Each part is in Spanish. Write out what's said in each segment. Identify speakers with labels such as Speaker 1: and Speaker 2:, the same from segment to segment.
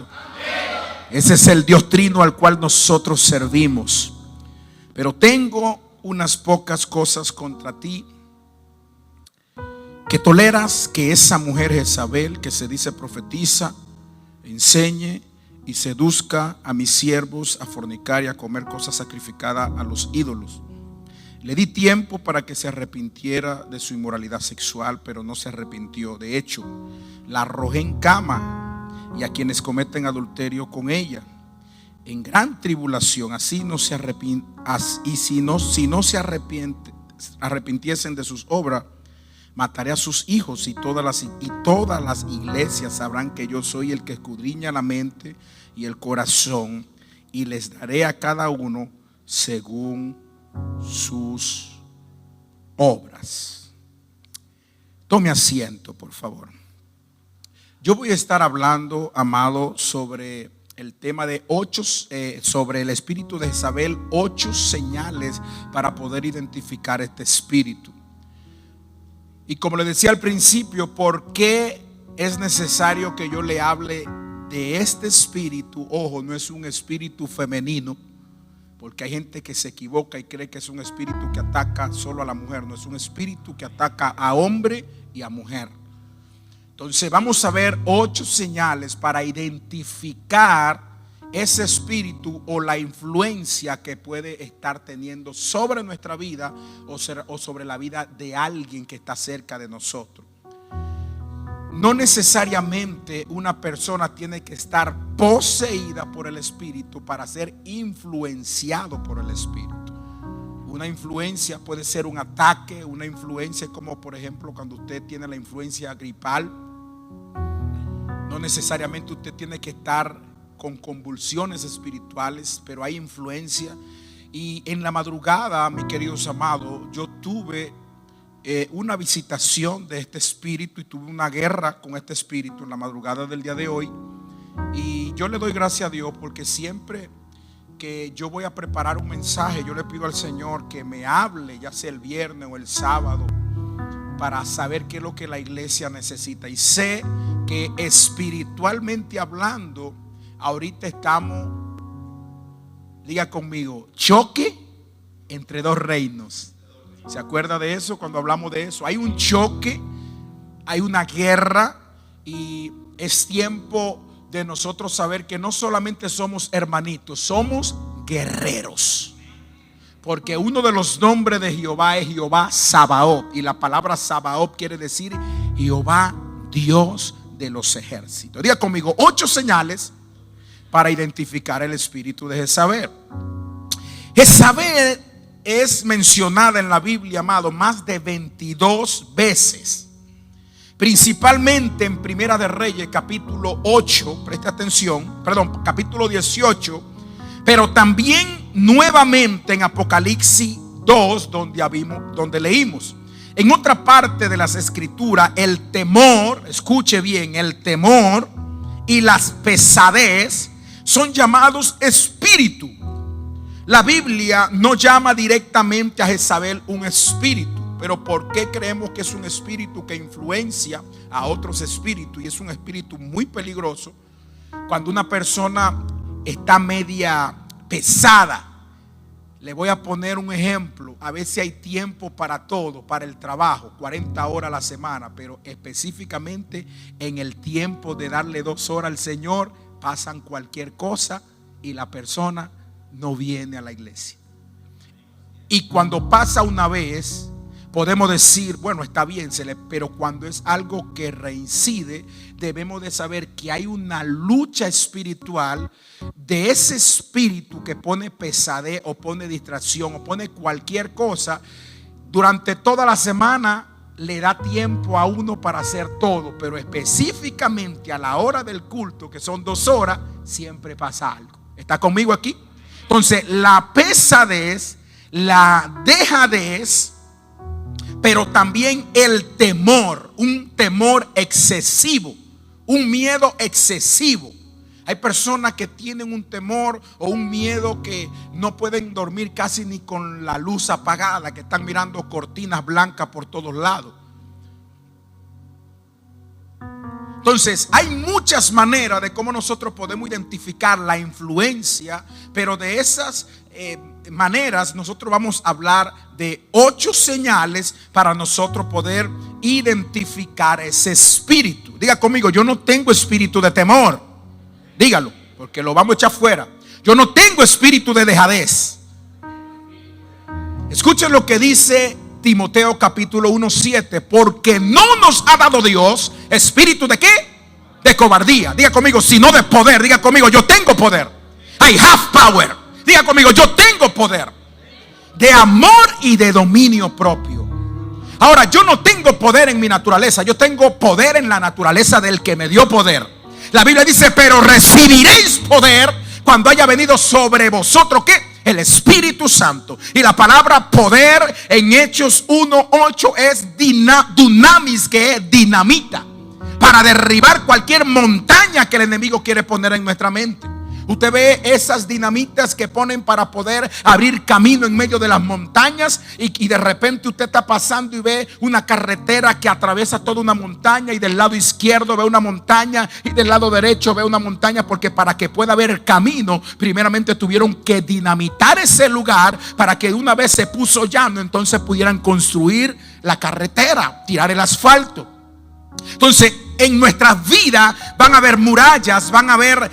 Speaker 1: Santo. Ese es el Dios trino al cual nosotros servimos. Pero tengo unas pocas cosas contra ti, que toleras que esa mujer Jezabel, que se dice profetiza, enseñe y seduzca a mis siervos a fornicar y a comer cosas sacrificadas a los ídolos. Le di tiempo para que se arrepintiera de su inmoralidad sexual, pero no se arrepintió. De hecho, la arrojé en cama y a quienes cometen adulterio con ella en gran tribulación. Así no se y si no se arrepintiesen de sus obras, mataré a sus hijos, y todas las iglesias sabrán que yo soy el que escudriña la mente y el corazón, y les daré a cada uno según sus obras. Tome asiento, por favor. Yo voy a estar hablando, amado, sobre el tema de sobre el espíritu de Jezabel, 8 señales para poder identificar este espíritu. Y como le decía al principio, ¿por qué es necesario que yo le hable de este espíritu? Ojo, no es un espíritu femenino, porque hay gente que se equivoca y cree que es un espíritu que ataca solo a la mujer. No, es un espíritu que ataca a hombre y a mujer. Entonces vamos a ver 8 señales para identificar ese espíritu o la influencia que puede estar teniendo sobre nuestra vida o sobre la vida de alguien que está cerca de nosotros. No necesariamente una persona tiene que estar poseída por el espíritu para ser influenciado por el espíritu. Una influencia puede ser un ataque, una influencia como por ejemplo cuando usted tiene la influencia gripal. No necesariamente usted tiene que estar con convulsiones espirituales, pero hay influencia. Y en la madrugada, mis queridos amados, yo tuve una visitación de este espíritu y tuve una guerra con este espíritu en la madrugada del día de hoy. Y yo le doy gracias a Dios porque siempre que yo voy a preparar un mensaje, yo le pido al Señor que me hable, ya sea el viernes o el sábado, para saber qué es lo que la iglesia necesita. Y sé que espiritualmente hablando, ahorita estamos, diga conmigo, choque entre 2 reinos. ¿Se acuerda de eso cuando hablamos de eso? Hay un choque, hay una guerra, y es tiempo de nosotros saber que no solamente somos hermanitos, somos guerreros. Porque uno de los nombres de Jehová es Jehová Sabaoth, y la palabra Sabaoth quiere decir Jehová Dios de los ejércitos. Diga conmigo, 8 señales para identificar el espíritu de Jezabel. Jezabel es mencionada en la Biblia, amado, más de 22 veces. Principalmente en Primera de Reyes, capítulo 8, preste atención, capítulo 18, pero también nuevamente en Apocalipsis 2, donde leímos. En otra parte de las escrituras, el temor, escuche bien, el temor y las pesadez son llamados espíritu. La Biblia no llama directamente a Jezabel un espíritu, pero ¿por qué creemos que es un espíritu que influencia a otros espíritus? Y es un espíritu muy peligroso cuando una persona está media pesada. Le voy a poner un ejemplo. A veces hay tiempo para todo, para el trabajo, 40 horas a la semana, pero específicamente en el tiempo de darle 2 horas al Señor, pasan cualquier cosa y la persona no viene a la iglesia. Y cuando pasa una vez, podemos decir, bueno, está bien, pero cuando es algo que reincide, debemos de saber que hay una lucha espiritual de ese espíritu que pone pesadez o pone distracción o pone cualquier cosa. Durante toda la semana le da tiempo a uno para hacer todo, pero específicamente a la hora del culto, que son 2 horas, siempre pasa algo. ¿Está conmigo aquí? Entonces, la pesadez, la dejadez, pero también el temor, un temor excesivo, un miedo excesivo. Hay personas que tienen un temor o un miedo que no pueden dormir casi ni con la luz apagada, que están mirando cortinas blancas por todos lados. Entonces, hay muchas maneras de cómo nosotros podemos identificar la influencia, pero de esas maneras nosotros vamos a hablar de 8 señales para nosotros poder identificar ese espíritu. Diga conmigo: yo no tengo espíritu de temor. Dígalo, porque lo vamos a echar fuera. Yo no tengo espíritu de dejadez. Escuchen lo que dice Timoteo capítulo 1:7. Porque no nos ha dado Dios espíritu de ¿qué? De cobardía. Diga conmigo: sino de poder. Diga conmigo: yo tengo poder. I have power. Diga conmigo: yo tengo poder. De amor y de dominio propio. Ahora, yo no tengo poder en mi naturaleza. Yo tengo poder en la naturaleza del que me dio poder. La Biblia dice: pero recibiréis poder cuando haya venido sobre vosotros ¿qué? El Espíritu Santo. Y la palabra poder en Hechos 1:8 es dunamis, que es dinamita, para derribar cualquier montaña que el enemigo quiere poner en nuestra mente. Usted ve esas dinamitas que ponen para poder abrir camino en medio de las montañas, y de repente usted está pasando y ve una carretera que atraviesa toda una montaña, y del lado izquierdo ve una montaña y del lado derecho ve una montaña, porque para que pueda haber camino, primeramente tuvieron que dinamitar ese lugar para que una vez se puso llano, entonces pudieran construir la carretera, tirar el asfalto. Entonces, en nuestras vidas van a haber murallas, van a haber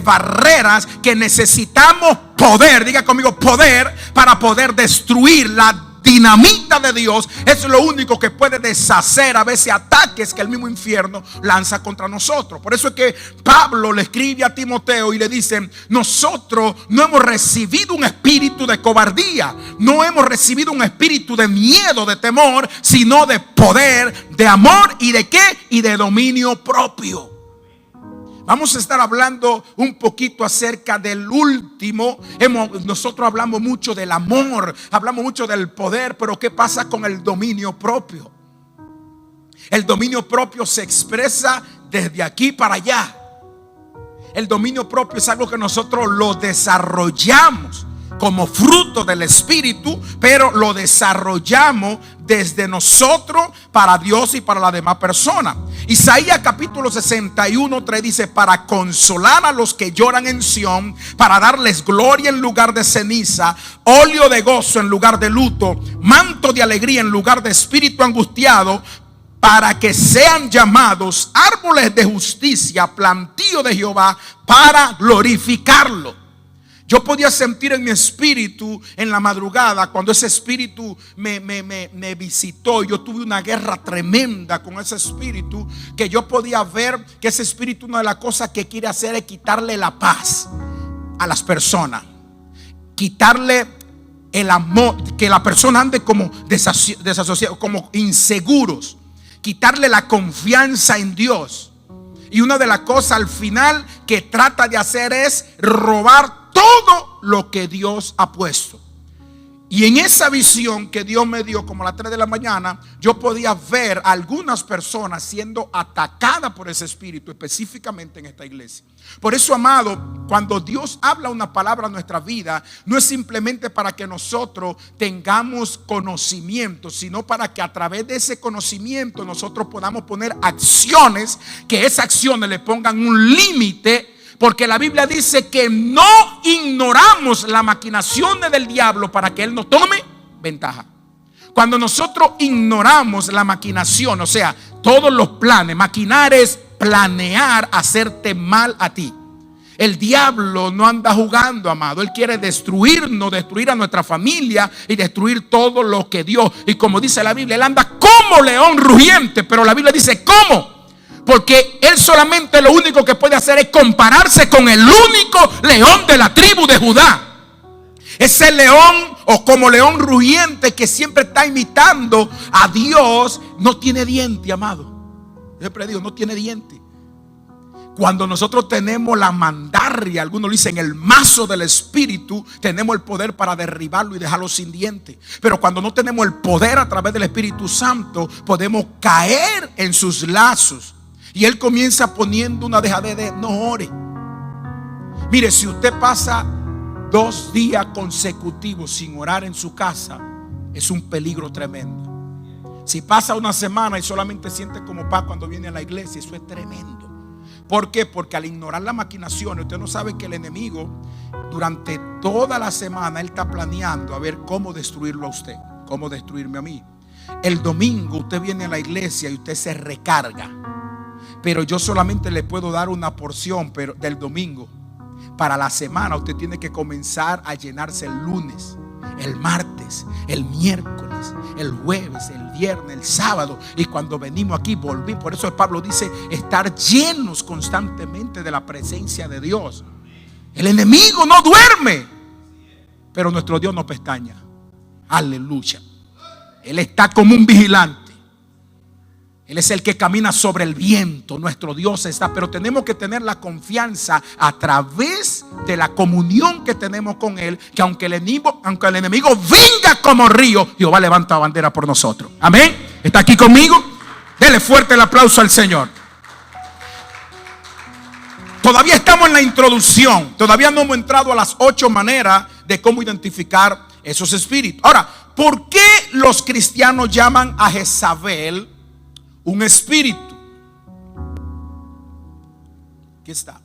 Speaker 1: barreras que necesitamos poder. Diga conmigo: poder, para poder destruir. La dinamita de Dios es lo único que puede deshacer a veces ataques que el mismo infierno lanza contra nosotros. Por eso es que Pablo le escribe a Timoteo y le dice: nosotros no hemos recibido un espíritu de cobardía, no hemos recibido un espíritu de miedo, de temor, sino de poder, de amor y de ¿qué? Y de dominio propio. Vamos a estar hablando un poquito acerca del último. Nosotros hablamos mucho del amor, hablamos mucho del poder, pero ¿qué pasa con el dominio propio? El dominio propio se expresa desde aquí para allá. El dominio propio es algo que nosotros lo desarrollamos como fruto del Espíritu, pero lo desarrollamos desde nosotros para Dios y para la demás persona. Isaías capítulo 61:3 dice: para consolar a los que lloran en Sión, para darles gloria en lugar de ceniza, óleo de gozo en lugar de luto, manto de alegría en lugar de espíritu angustiado, para que sean llamados árboles de justicia, plantío de Jehová, para glorificarlo. Yo podía sentir en mi espíritu en la madrugada, cuando ese espíritu me visitó. Yo tuve una guerra tremenda con ese espíritu, que yo podía ver que ese espíritu, una de las cosas que quiere hacer es quitarle la paz a las personas, quitarle el amor, que la persona ande como desasociado, como inseguros, quitarle la confianza en Dios. Y una de las cosas al final que trata de hacer es robar todo lo que Dios ha puesto. Y en esa visión que Dios me dio, como a las 3 de la mañana, yo podía ver a algunas personas siendo atacadas por ese espíritu, específicamente en esta iglesia. Por eso, amado, cuando Dios habla una palabra a nuestra vida, no es simplemente para que nosotros tengamos conocimiento, sino para que a través de ese conocimiento nosotros podamos poner acciones, que esas acciones le pongan un límite. Porque la Biblia dice que no ignoramos las maquinaciones del diablo para que él no tome ventaja. Cuando nosotros ignoramos la maquinación, o sea, todos los planes, maquinar es planear hacerte mal a ti. El diablo no anda jugando, amado. Él quiere destruirnos, destruir a nuestra familia y destruir todo lo que Dios. Y como dice la Biblia, él anda como león rugiente. Pero la Biblia dice ¿cómo? Porque él solamente lo único que puede hacer es compararse con el único león de la tribu de Judá. Ese león, o como león rugiente que siempre está imitando a Dios, no tiene diente, amado. Siempre digo, no tiene diente. Cuando nosotros tenemos la mandarria, algunos dicen el mazo del Espíritu, tenemos el poder para derribarlo y dejarlo sin dientes. Pero cuando no tenemos el poder a través del Espíritu Santo, podemos caer en sus lazos. Y él comienza poniendo una dejadez de no ore. Mire, si usted pasa 2 días consecutivos sin orar en su casa, es un peligro tremendo. Si pasa una semana y solamente siente como paz cuando viene a la iglesia, eso es tremendo. ¿Por qué? Porque al ignorar las maquinaciones, usted no sabe que el enemigo durante toda la semana él está planeando a ver cómo destruirlo a usted, cómo destruirme a mí. El domingo usted viene a la iglesia y usted se recarga, pero yo solamente le puedo dar una porción del domingo. Para la semana usted tiene que comenzar a llenarse el lunes, el martes, el miércoles, el jueves, el viernes, el sábado. Y cuando venimos aquí volví. Por eso Pablo dice estar llenos constantemente de la presencia de Dios. El enemigo no duerme, pero nuestro Dios no pestaña. Aleluya. Él está como un vigilante. Él es el que camina sobre el viento. Nuestro Dios está. Pero tenemos que tener la confianza a través de la comunión que tenemos con Él, que aunque el enemigo venga como río, Jehová levanta bandera por nosotros. Amén. ¿Está aquí conmigo? Dele fuerte el aplauso al Señor. Todavía estamos en la introducción. Todavía no hemos entrado a las 8 maneras de cómo identificar esos espíritus. Ahora, ¿por qué los cristianos llaman a Jezabel un espíritu? Aquí está.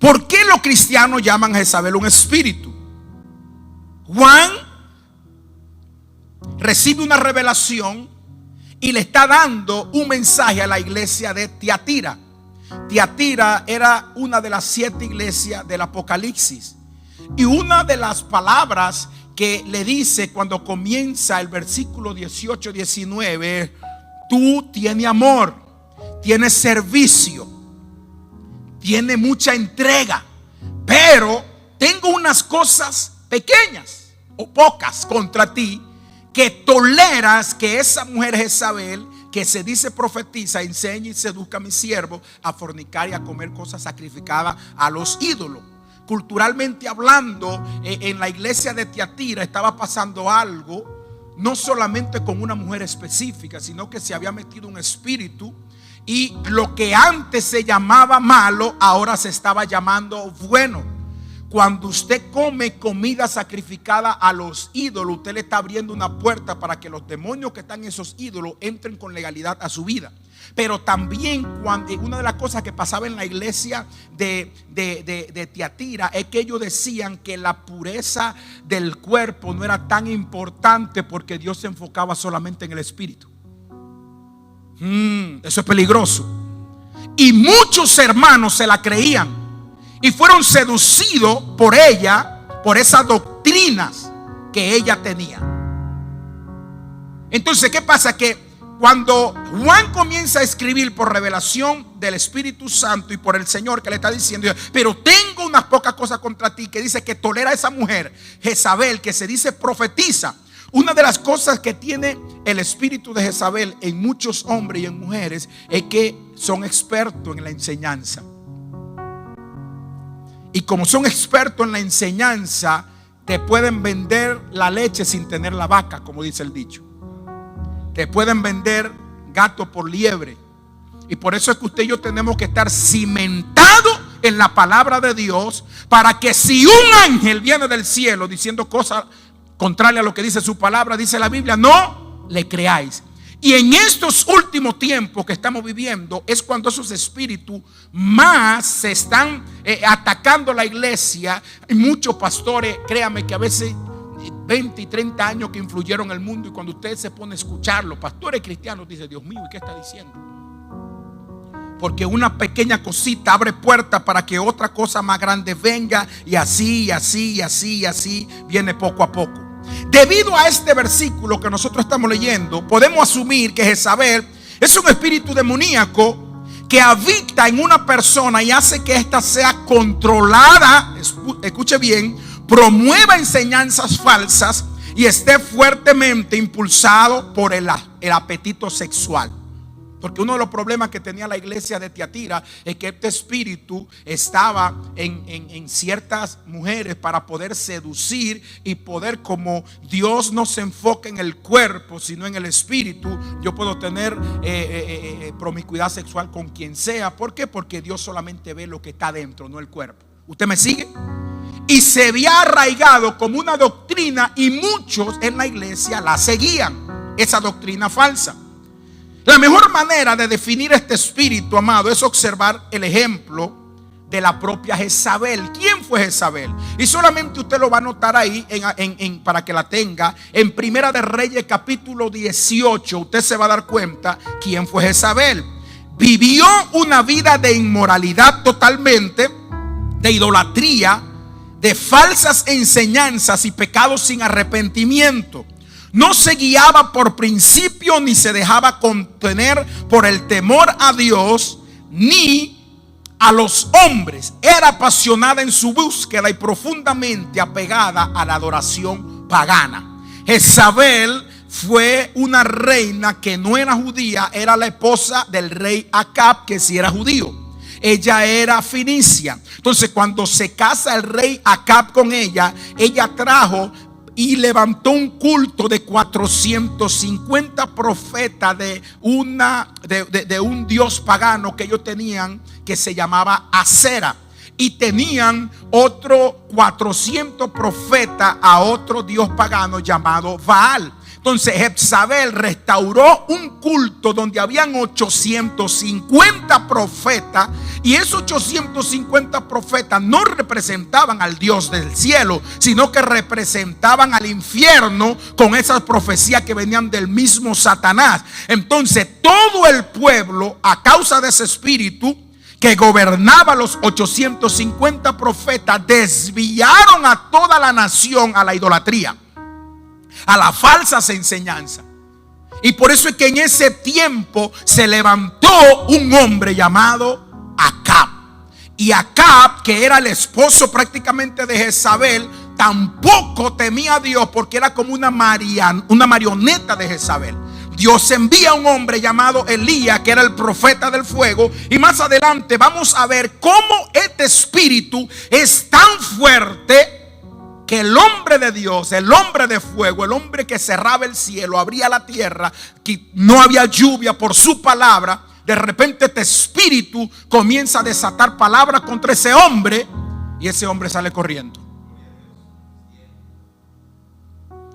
Speaker 1: ¿Por qué los cristianos llaman a Jezabel un espíritu? Juan recibe una revelación y le está dando un mensaje a la iglesia de Tiatira. Tiatira era una de las 7 iglesias del Apocalipsis. Y una de las palabras que le dice cuando comienza el versículo 18-19: tú tienes amor, tienes servicio, tienes mucha entrega, pero tengo unas cosas pequeñas o pocas contra ti, que toleras que esa mujer Jezabel, que se dice profetiza, enseña y seduzca a mi siervo a fornicar y a comer cosas sacrificadas a los ídolos. Culturalmente hablando, en la iglesia de Tiatira estaba pasando algo, no solamente con una mujer específica, sino que se había metido un espíritu, y lo que antes se llamaba malo, ahora se estaba llamando bueno. Cuando usted come comida sacrificada a los ídolos, usted le está abriendo una puerta para que los demonios que están en esos ídolos entren con legalidad a su vida. Pero también una de las cosas que pasaba en la iglesia de Tiatira es que ellos decían que la pureza del cuerpo no era tan importante, porque Dios se enfocaba solamente en el espíritu. Eso es peligroso. Y muchos hermanos se la creían y fueron seducidos por ella, por esas doctrinas que ella tenía. Entonces, ¿qué pasa? Que cuando Juan comienza a escribir por revelación del Espíritu Santo y por el Señor, que le está diciendo: pero tengo unas pocas cosas contra ti, que dice que tolera a esa mujer Jezabel, que se dice profetiza. Una de las cosas que tiene el espíritu de Jezabel en muchos hombres y en mujeres es que son expertos en la enseñanza. Y como son expertos en la enseñanza, te pueden vender la leche sin tener la vaca, como dice el dicho. Te pueden vender gato por liebre. Y por eso es que usted y yo tenemos que estar cimentados en la palabra de Dios, para que si un ángel viene del cielo diciendo cosas contrarias a lo que dice su palabra, dice la Biblia, no le creáis. Y en estos últimos tiempos que estamos viviendo es cuando esos espíritus más se están atacando la iglesia. Y muchos pastores, créanme que a veces 20 y 30 años que influyeron en el mundo, y cuando usted se pone a escuchar los pastores cristianos, dice: Dios mío, ¿y qué está diciendo? Porque una pequeña cosita abre puertas para que otra cosa más grande venga, y así, y así, y así, y así viene poco a poco. Debido a este versículo que nosotros estamos leyendo, podemos asumir que Jezabel es un espíritu demoníaco que habita en una persona y hace que ésta sea controlada, escuche bien, promueva enseñanzas falsas y esté fuertemente impulsado por el apetito sexual. Porque uno de los problemas que tenía la iglesia de Tiatira es que este espíritu estaba en ciertas mujeres para poder seducir y poder, como Dios no se enfoca en el cuerpo sino en el espíritu, yo puedo tener promiscuidad sexual con quien sea. ¿Por qué? Porque Dios solamente ve lo que está dentro, no el cuerpo. ¿Usted me sigue? Y se había arraigado como una doctrina y muchos en la iglesia la seguían. esa doctrina falsa. La mejor manera de definir este espíritu, amado, es observar el ejemplo de la propia Jezabel. ¿Quién fue Jezabel? Y solamente usted lo va a notar ahí para que la tenga. En Primera de Reyes capítulo 18 usted se va a dar cuenta quién fue Jezabel. Vivió una vida de inmoralidad totalmente, de idolatría, de falsas enseñanzas y pecados sin arrepentimiento. No se guiaba por principio ni se dejaba contener por el temor a Dios ni a los hombres. Era apasionada en su búsqueda y profundamente apegada a la adoración pagana. Jezabel fue una reina que no era judía, era la esposa del rey Acab, que sí era judío. Ella era fenicia. Entonces, cuando se casa el rey Acab con ella, ella trajo y levantó un culto de 450 profetas de un dios pagano que ellos tenían, que se llamaba Acera. Y tenían otro 400 profetas a otro dios pagano llamado Baal. Entonces Jezabel restauró un culto donde habían 850 profetas, y esos 850 profetas no representaban al Dios del cielo, sino que representaban al infierno con esas profecías que venían del mismo Satanás. Entonces todo el pueblo, a causa de ese espíritu que gobernaba los 850 profetas, desviaron a toda la nación a la idolatría, a las falsas enseñanzas. Y por eso es que en ese tiempo se levantó un hombre llamado Acab. Y Acab, que era el esposo prácticamente de Jezabel, tampoco temía a Dios, porque era como una marioneta de Jezabel. Dios envía a un hombre llamado Elías, que era el profeta del fuego. Y más adelante vamos a ver cómo este espíritu es tan fuerte que el hombre de Dios, el hombre de fuego, el hombre que cerraba el cielo, abría la tierra, que no había lluvia por su palabra, de repente este espíritu comienza a desatar palabras contra ese hombre y ese hombre sale corriendo.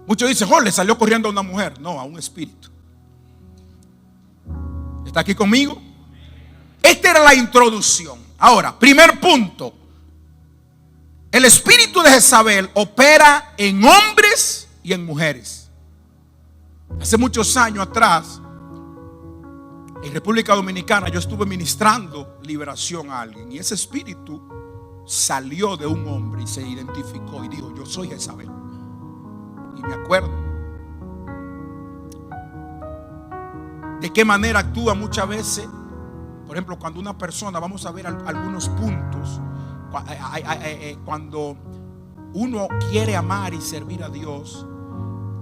Speaker 1: Muchos dicen, le salió corriendo a una mujer. No, a un espíritu. ¿Está aquí conmigo? Esta era la introducción. Ahora, primer punto. El espíritu de Jezabel opera en hombres y en mujeres. Hace muchos años atrás, en República Dominicana, yo estuve ministrando liberación a alguien, y ese espíritu salió de un hombre y se identificó y dijo: yo soy Jezabel. Y me acuerdo de qué manera actúa muchas veces. Por ejemplo, cuando una persona, vamos a ver algunos puntos. Cuando uno quiere amar y servir a Dios,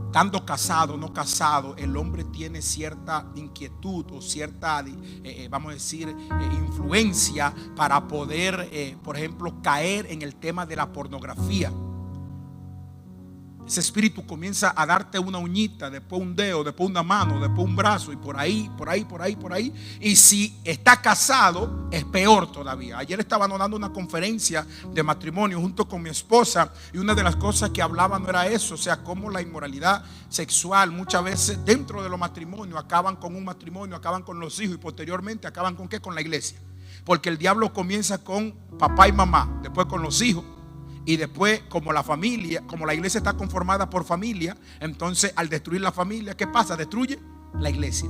Speaker 1: estando casado o no casado, el hombre tiene cierta inquietud o cierta, vamos a decir, influencia para poder, por ejemplo, caer en el tema de la pornografía. Ese espíritu comienza a darte una uñita, después un dedo, después una mano, después un brazo, y por ahí. Y si está casado, es peor todavía. Ayer estaba dando una conferencia de matrimonio junto con mi esposa, y una de las cosas que hablaba no era eso, o sea, cómo la inmoralidad sexual muchas veces dentro de los matrimonios acaban con un matrimonio, acaban con los hijos, y posteriormente acaban con ¿qué? Con la iglesia. Porque el diablo comienza con papá y mamá, después con los hijos. Y después, como la familia, como la iglesia está conformada por familia, entonces al destruir la familia, ¿qué pasa? Destruye la iglesia.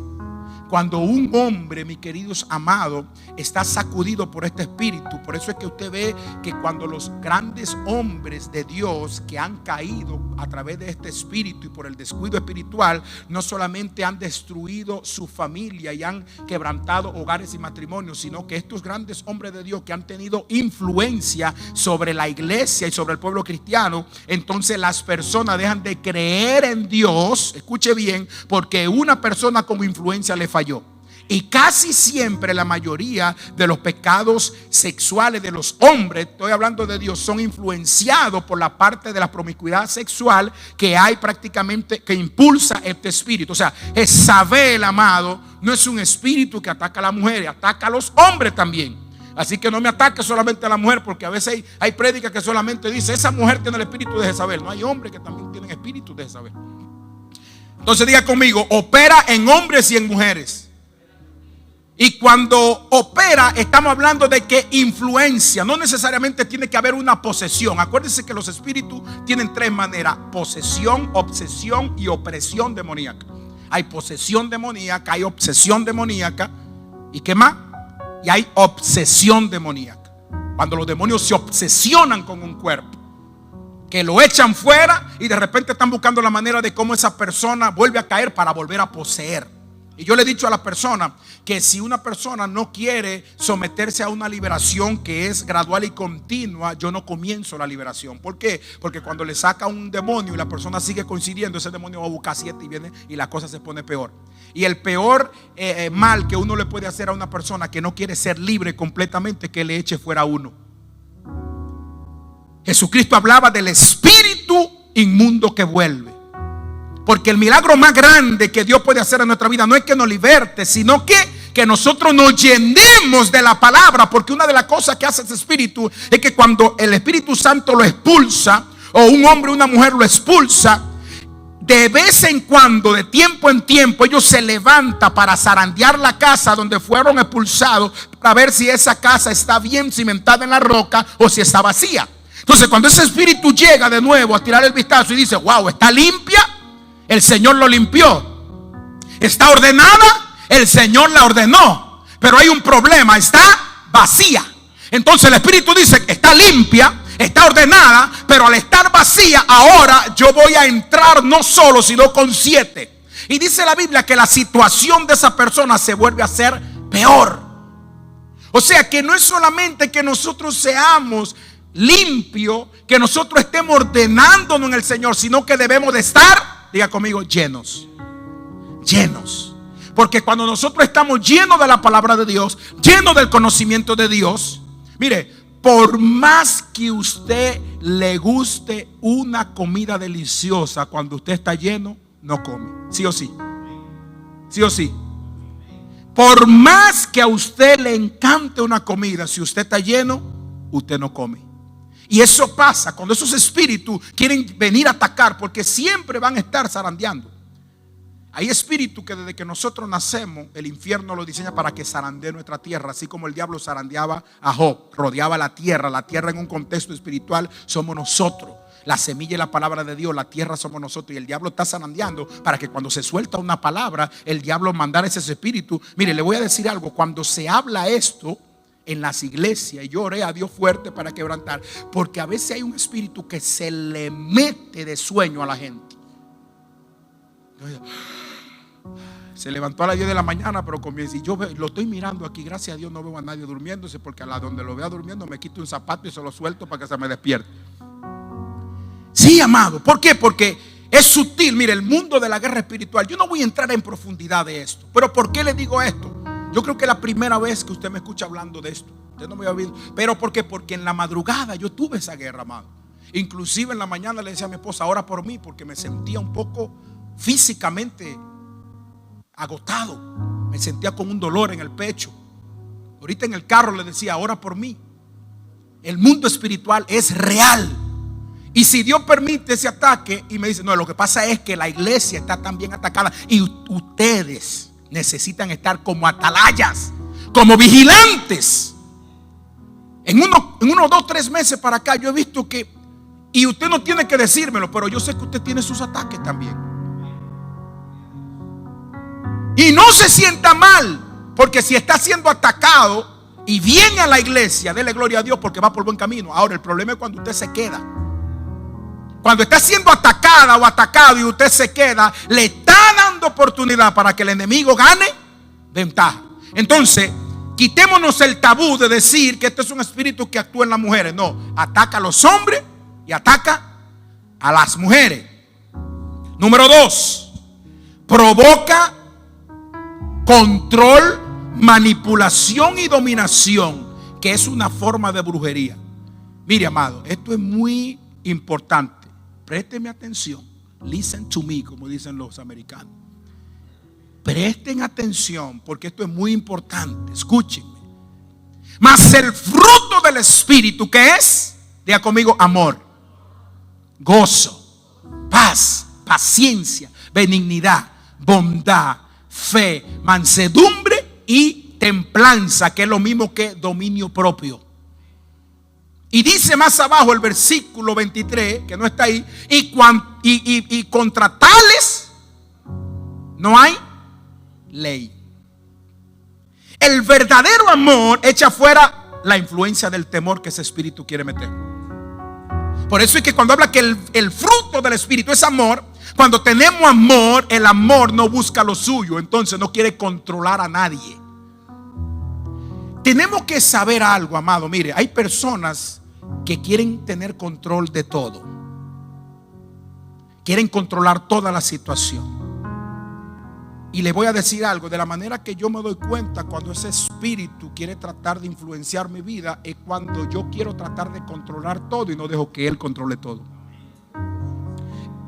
Speaker 1: Cuando un hombre, mis queridos amados, está sacudido por este espíritu, por eso es que usted ve que cuando los grandes hombres de Dios que han caído a través de este espíritu y por el descuido espiritual, no solamente han destruido su familia y han quebrantado hogares y matrimonios, sino que estos grandes hombres de Dios que han tenido influencia sobre la iglesia y sobre el pueblo cristiano, entonces las personas dejan de creer en Dios, escuche bien, porque una persona como influencia le falló. Y casi siempre la mayoría de los pecados sexuales de los hombres, estoy hablando de Dios, son influenciados por la parte de la promiscuidad sexual que hay prácticamente, que impulsa este espíritu. O sea, Jezabel, amado, no es un espíritu que ataca a la mujer, ataca a los hombres también. Así que no me ataque solamente a la mujer, porque a veces hay prédicas que solamente dice esa mujer tiene el espíritu de Jezabel. No, hay hombres que también tienen espíritu de Jezabel. Entonces diga conmigo, opera en hombres y en mujeres. Y cuando opera, estamos hablando de que influencia. No necesariamente tiene que haber una posesión. Acuérdense que los espíritus tienen tres maneras: posesión, obsesión y opresión demoníaca. Hay posesión demoníaca, hay obsesión demoníaca. ¿Y qué más? Y hay obsesión demoníaca. Cuando los demonios se obsesionan con un cuerpo, que lo echan fuera y de repente están buscando la manera de cómo esa persona vuelve a caer para volver a poseer. Y yo le he dicho a la persona que si una persona no quiere someterse a una liberación que es gradual y continua, yo no comienzo la liberación. ¿Por qué? Porque cuando le saca un demonio y la persona sigue coincidiendo, ese demonio va a buscar 7 y viene y la cosa se pone peor. Y el peor mal que uno le puede hacer a una persona que no quiere ser libre completamente, que le eche fuera a uno. Jesucristo hablaba del espíritu inmundo que vuelve. Porque el milagro más grande que Dios puede hacer en nuestra vida no es que nos liberte, sino que nosotros nos llenemos de la palabra. Porque una de las cosas que hace ese espíritu es que cuando el Espíritu Santo lo expulsa, o un hombre o una mujer lo expulsa, de vez en cuando, de tiempo en tiempo, ellos se levantan para zarandear la casa donde fueron expulsados, para ver si esa casa está bien cimentada en la roca o si está vacía. Entonces cuando ese espíritu llega de nuevo a tirar el vistazo y dice: wow, está limpia, el Señor lo limpió. Está ordenada, el Señor la ordenó. Pero hay un problema, está vacía. Entonces el Espíritu dice: está limpia, está ordenada, pero al estar vacía, ahora yo voy a entrar no solo, sino con 7. Y dice la Biblia que la situación de esa persona se vuelve a ser peor. O sea que no es solamente que nosotros seamos limpios, que nosotros estemos ordenándonos en el Señor, sino que debemos de estar, diga conmigo, llenos. Llenos. Porque cuando nosotros estamos llenos de la palabra de Dios, llenos del conocimiento de Dios, mire, por más que usted le guste una comida deliciosa, cuando usted está lleno, no come. ¿Sí o sí? ¿Sí o sí? Por más que a usted le encante una comida, si usted está lleno, usted no come. Y eso pasa cuando esos espíritus quieren venir a atacar, porque siempre van a estar zarandeando. Hay espíritus que desde que nosotros nacemos, el infierno lo diseña para que zarandee nuestra tierra. Así como el diablo zarandeaba a Job, rodeaba la tierra. La tierra en un contexto espiritual somos nosotros. La semilla y la palabra de Dios, la tierra somos nosotros. Y el diablo está zarandeando para que cuando se suelta una palabra, el diablo mandara ese espíritu. Mire, le voy a decir algo. Cuando se habla esto en las iglesias, y yo oré a Dios fuerte para quebrantar, porque a veces hay un espíritu que se le mete de sueño a la gente. Se levantó a las 10 de la mañana, pero comienza, y yo lo estoy mirando aquí, gracias a Dios no veo a nadie durmiéndose, porque a la donde lo vea durmiendo me quito un zapato y se lo suelto para que se me despierte. Sí, amado, ¿por qué? Porque es sutil. Mire, el mundo de la guerra espiritual, yo no voy a entrar en profundidad de esto, pero ¿por qué le digo esto? Yo creo que es la primera vez que usted me escucha hablando de esto. Usted no me había oído. ¿Pero por qué? Porque en la madrugada yo tuve esa guerra, amado. Inclusive en la mañana le decía a mi esposa: ora por mí, porque me sentía un poco físicamente agotado. Me sentía con un dolor en el pecho. Ahorita en el carro le decía: ora por mí. El mundo espiritual es real. Y si Dios permite ese ataque, y me dice: no, lo que pasa es que la iglesia está también atacada y ustedes necesitan estar como atalayas, como vigilantes. En unos 2, 3 meses para acá yo he visto que, y usted no tiene que decírmelo, pero yo sé que usted tiene sus ataques también. Y no se sienta mal, porque si está siendo atacado y viene a la iglesia, dele gloria a Dios, porque va por buen camino. Ahora el problema es cuando usted se queda. Cuando está siendo atacada o atacado y usted se queda, le está dando oportunidad para que el enemigo gane ventaja. Entonces, quitémonos el tabú de decir que este es un espíritu que actúa en las mujeres. No, ataca a los hombres y ataca a las mujeres. Número 2, provoca control, manipulación y dominación, que es una forma de brujería. Mire, amado, esto es muy importante. Présteme atención. Listen to me, como dicen los americanos. Presten atención, porque esto es muy importante. Escúchenme. Mas el fruto del Espíritu, ¿qué es? Diga conmigo: amor, gozo, paz, paciencia, benignidad, bondad, fe, mansedumbre y templanza, que es lo mismo que dominio propio. Y dice más abajo el versículo 23, que no está ahí, y contra tales no hay ley. El verdadero amor echa fuera la influencia del temor que ese espíritu quiere meter. Por eso es que cuando habla que el fruto del espíritu es amor, cuando tenemos amor, el amor no busca lo suyo, entonces no quiere controlar a nadie. Tenemos que saber algo, amado. Mire, hay personas que quieren tener control de todo. Quieren controlar toda la situación. Y le voy a decir algo, de la manera que yo me doy cuenta cuando ese espíritu quiere tratar de influenciar mi vida, es cuando yo quiero tratar de controlar todo y no dejo que él controle todo.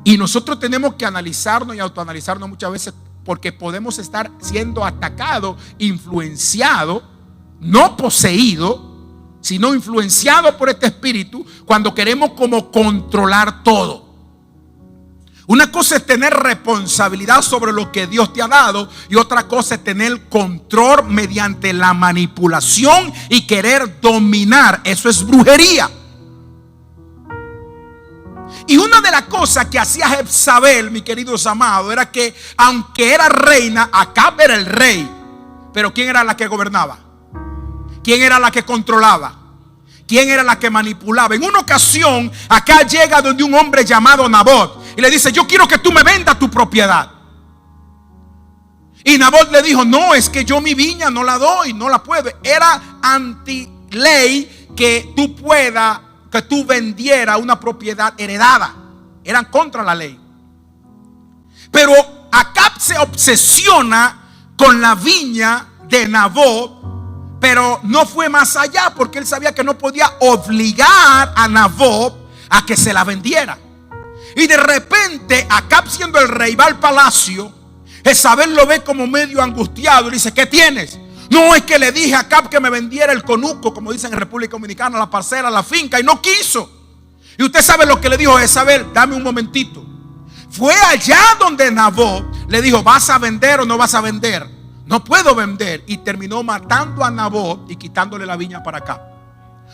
Speaker 1: Y nosotros tenemos que analizarnos y autoanalizarnos muchas veces, porque podemos estar siendo atacados, influenciados, no poseídos, sino influenciados por este espíritu, cuando queremos como controlar todo. Una cosa es tener responsabilidad sobre lo que Dios te ha dado, y otra cosa es tener control mediante la manipulación y querer dominar. Eso es brujería. Y una de las cosas que hacía Jezabel, mis queridos amados, era que aunque era reina, Acab era el rey, pero ¿quién era la que gobernaba? ¿Quién era la que controlaba? ¿Quién era la que manipulaba? En una ocasión, acá llega donde un hombre llamado Nabot y le dice: yo quiero que tú me vendas tu propiedad. Y Nabot le dijo: no, es que yo mi viña no la doy, no la puedo. Era anti-ley que tú vendieras una propiedad heredada. Eran contra la ley. Pero Acab se obsesiona con la viña de Nabot, pero no fue más allá, porque él sabía que no podía obligar a Nabot a que se la vendiera. Y de repente Acab, siendo el rey, va al palacio. Jezabel lo ve como medio angustiado y le dice: ¿qué tienes? No, es que le dije a Acab que me vendiera el conuco, como dicen en República Dominicana, la parcela, la finca, y no quiso. Y usted sabe lo que le dijo a Jezabel: dame un momentito. Fue allá donde Nabot le dijo: ¿vas a vender o no vas a vender? No puedo vender. Y terminó matando a Nabot y quitándole la viña para acá.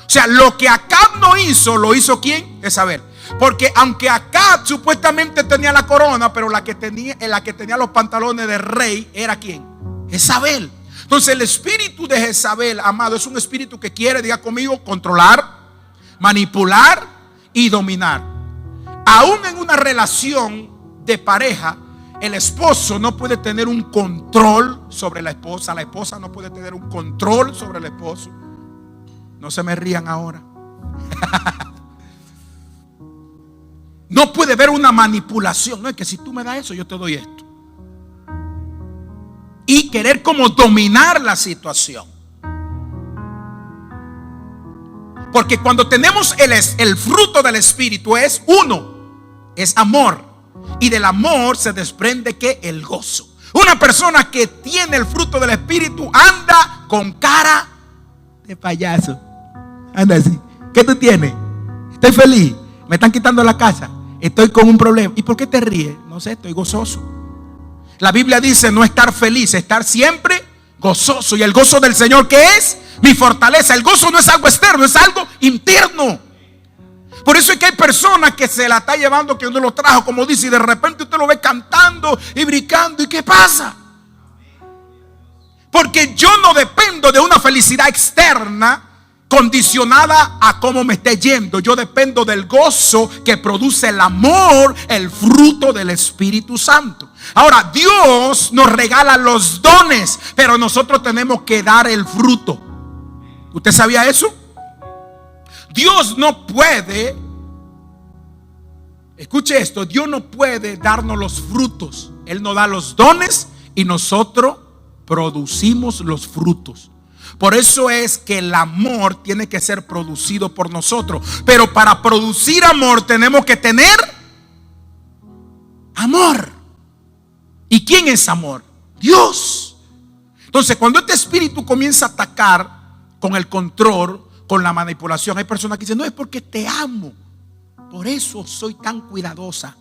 Speaker 1: O sea, lo que Acab no hizo, lo hizo ¿quién? Jezabel. Porque aunque Acab supuestamente tenía la corona, pero la que tenía los pantalones de rey era ¿quién? Jezabel. Entonces el espíritu de Jezabel, amado, es un espíritu que quiere, diga conmigo, controlar, manipular y dominar. Aún en una relación de pareja, el esposo no puede tener un control sobre la esposa no puede tener un control sobre el esposo. No se me rían ahora. No puede haber una manipulación. No es que si tú me das eso, yo te doy esto. Y querer como dominar la situación. Porque cuando tenemos el fruto del espíritu es amor. Y del amor se desprende que el gozo. Una persona que tiene el fruto del espíritu anda con cara de payaso. Anda así. ¿Qué tú tienes? Estoy feliz. Me están quitando la casa. Estoy con un problema. ¿Y por qué te ríes? No sé, estoy gozoso. La Biblia dice no estar feliz, estar siempre gozoso. Y el gozo del Señor, ¿qué es? Mi fortaleza. El gozo no es algo externo, es algo interno. Por eso es que hay personas que se la está llevando, que uno lo trajo, como dice, y de repente usted lo ve cantando y brincando. ¿Y qué pasa? Porque yo no dependo de una felicidad externa condicionada a cómo me esté yendo. Yo dependo del gozo que produce el amor, el fruto del Espíritu Santo. Ahora, Dios nos regala los dones, pero nosotros tenemos que dar el fruto. ¿Usted sabía eso? Dios no puede, escuche esto, Dios no puede darnos los frutos. Él nos da los dones y nosotros producimos los frutos. Por eso es que el amor tiene que ser producido por nosotros. Pero para producir amor tenemos que tener amor. ¿Y quién es amor? Dios. Entonces, cuando este espíritu comienza a atacar con el control, con la manipulación, hay personas que dicen: no, es porque te amo, por eso soy tan cuidadosa.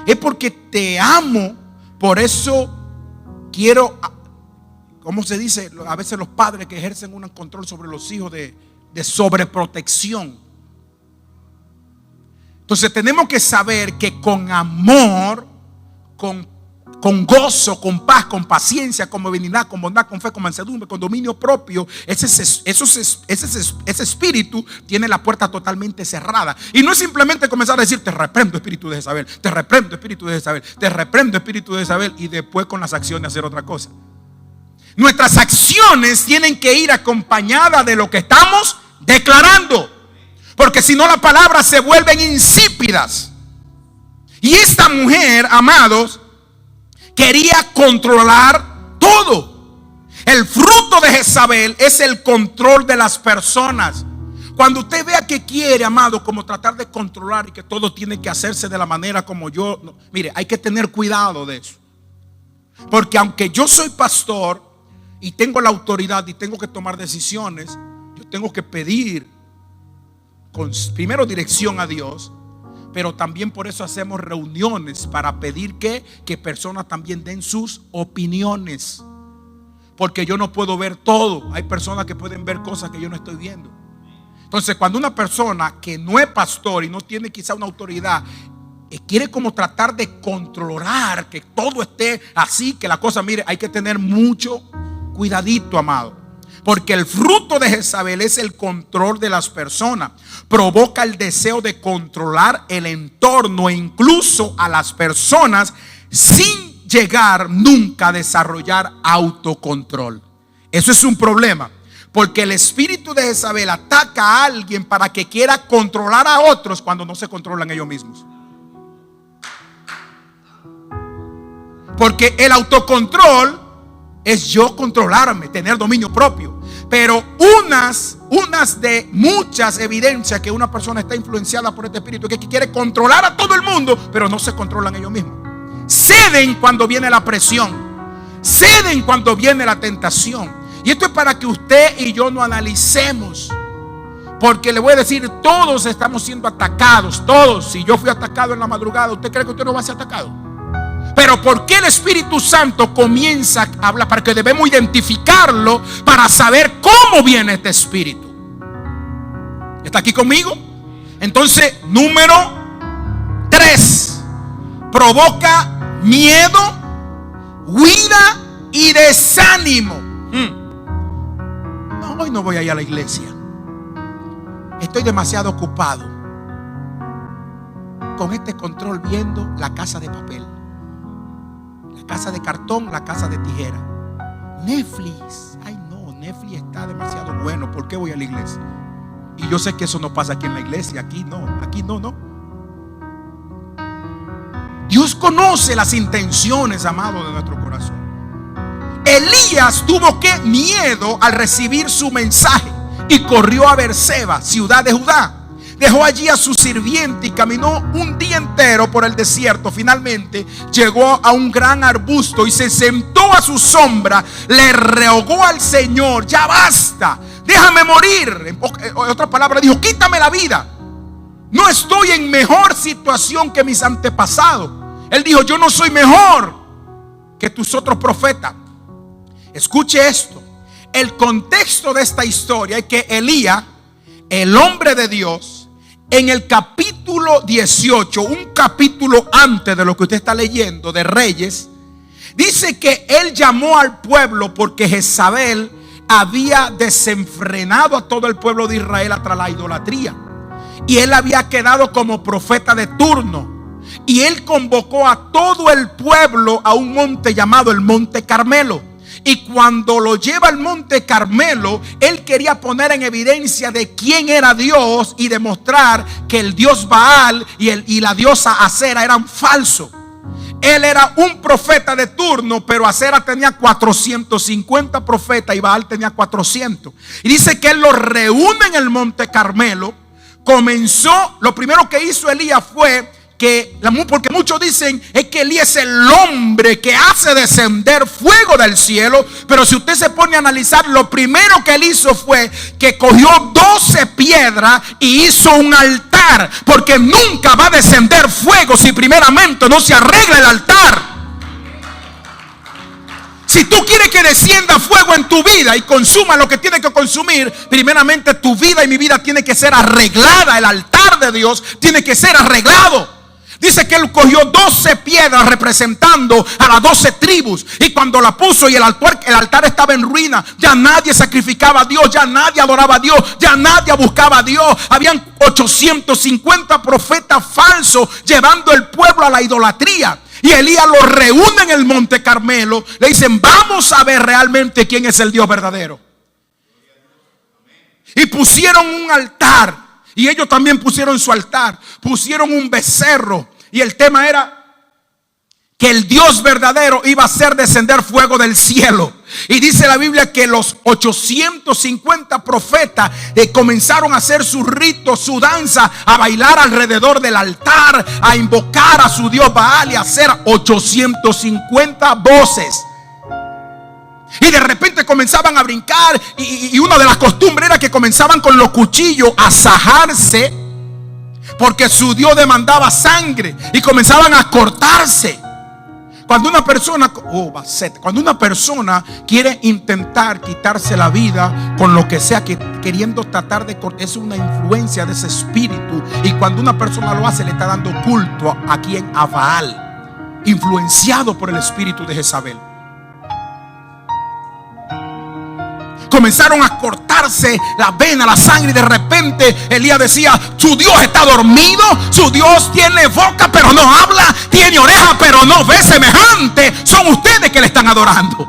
Speaker 1: Es porque te amo. Por eso quiero, ¿cómo se dice? A veces los padres que ejercen un control sobre los hijos de sobreprotección. Entonces tenemos que saber que con amor, con gozo, con paz, con paciencia, con benignidad, con bondad, con fe, con mansedumbre, con dominio propio, ese espíritu tiene la puerta totalmente cerrada. Y no es simplemente comenzar a decir: te reprendo, espíritu de Jezabel, te reprendo, espíritu de Jezabel, te reprendo, espíritu de Jezabel, y después con las acciones hacer otra cosa. Nuestras acciones tienen que ir acompañadas de lo que estamos declarando, porque si no las palabras se vuelven insípidas. Y esta mujer, amados, quería controlar todo. El fruto de Jezabel es el control de las personas. Cuando usted vea que quiere, amado, como tratar de controlar y que todo tiene que hacerse de la manera como yo, no, mire, hay que tener cuidado de eso. Porque aunque yo soy pastor y tengo la autoridad y tengo que tomar decisiones, yo tengo que pedir primero dirección a Dios. Pero también por eso hacemos reuniones para pedir que personas también den sus opiniones. Porque yo no puedo ver todo. Hay personas que pueden ver cosas que yo no estoy viendo. Entonces, cuando una persona que no es pastor y no tiene quizá una autoridad, quiere como tratar de controlar que todo esté así, que la cosa, mire, hay que tener mucho cuidadito, amado. Porque el fruto de Jezabel es el control de las personas. Provoca el deseo de controlar el entorno e incluso a las personas sin llegar nunca a desarrollar autocontrol. Eso es un problema. Porque el espíritu de Jezabel ataca a alguien para que quiera controlar a otros cuando no se controlan ellos mismos. Porque el autocontrol es yo controlarme, tener dominio propio. Pero unas de muchas evidencias que una persona está influenciada por este espíritu, que quiere controlar a todo el mundo, pero no se controlan ellos mismos. Ceden cuando viene la presión, ceden cuando viene la tentación. Y esto es para que usted y yo no analicemos. Porque le voy a decir, todos estamos siendo atacados, todos. Si yo fui atacado en la madrugada, ¿usted cree que usted no va a ser atacado? Pero ¿por qué el Espíritu Santo comienza a hablar? Para que debemos identificarlo para saber cómo viene este espíritu. ¿Está aquí conmigo? Entonces, número 3. Provoca miedo, huida y desánimo. No, hoy no voy a ir a la iglesia. Estoy demasiado ocupado con este control viendo La Casa de Papel, La Casa de Cartón, La Casa de Tijera, Netflix. Ay no, Netflix está demasiado bueno. ¿Por qué voy a la iglesia? Y yo sé que eso no pasa aquí en la iglesia. Aquí no. Dios conoce las intenciones, amado, de nuestro corazón. Elías tuvo miedo al recibir su mensaje y corrió a Berseba, ciudad de Judá. Dejó allí a su sirviente y caminó un día entero por el desierto. Finalmente llegó a un gran arbusto y se sentó a su sombra. Le rogó al Señor: ya basta, déjame morir. En otras palabras, dijo: quítame la vida. No estoy en mejor situación que mis antepasados. Él dijo: yo no soy mejor que tus otros profetas. Escuche esto. El contexto de esta historia es que Elías, el hombre de Dios, en el capítulo 18, un capítulo antes de lo que usted está leyendo de Reyes, dice que él llamó al pueblo porque Jezabel había desenfrenado a todo el pueblo de Israel tras la idolatría. Y él había quedado como profeta de turno. Y él convocó a todo el pueblo a un monte llamado el Monte Carmelo. Y cuando lo lleva al Monte Carmelo, él quería poner en evidencia de quién era Dios y demostrar que el dios Baal y la diosa Acera eran falsos. Él era un profeta de turno, pero Acera tenía 450 profetas y Baal tenía 400. Y dice que él los reúne en el Monte Carmelo. Lo primero que hizo Elías fue porque muchos dicen es que Elías es el hombre que hace descender fuego del cielo. Pero si usted se pone a analizar, lo primero que él hizo fue que cogió 12 piedras y hizo un altar altar, porque nunca va a descender fuego si primeramente no se arregla el altar. Si tú quieres que descienda fuego en tu vida y consuma lo que tiene que consumir, primeramente tu vida y mi vida tiene que ser arreglada. El altar de Dios tiene que ser arreglado. Dice que él cogió 12 piedras representando a las 12 tribus. Y cuando la puso y el altar estaba en ruina, ya nadie sacrificaba a Dios, ya nadie adoraba a Dios, ya nadie buscaba a Dios. Habían 850 profetas falsos llevando el pueblo a la idolatría. Y Elías los reúne en el monte Carmelo. Le dicen: vamos a ver realmente quién es el Dios verdadero. Y pusieron un altar. Y ellos también pusieron su altar. Pusieron un becerro. Y el tema era que el Dios verdadero iba a hacer descender fuego del cielo. Y dice la Biblia que los 850 profetas comenzaron a hacer sus ritos, su danza, a bailar alrededor del altar, a invocar a su Dios Baal y a hacer 850 voces. Y de repente comenzaban a brincar. Y una de las costumbres era que comenzaban con los cuchillos a sajarse, porque su Dios demandaba sangre. Y comenzaban a cortarse. Cuando una persona quiere intentar quitarse la vida con lo que sea, queriendo tratar de cortar, es una influencia de ese espíritu. Y cuando una persona lo hace, le está dando culto a Baal, influenciado por el espíritu de Jezabel. Comenzaron a cortarse la vena, la sangre, y de repente Elías decía: su Dios está dormido, su Dios tiene boca pero no habla, tiene oreja pero no ve semejante. Son ustedes que le están adorando.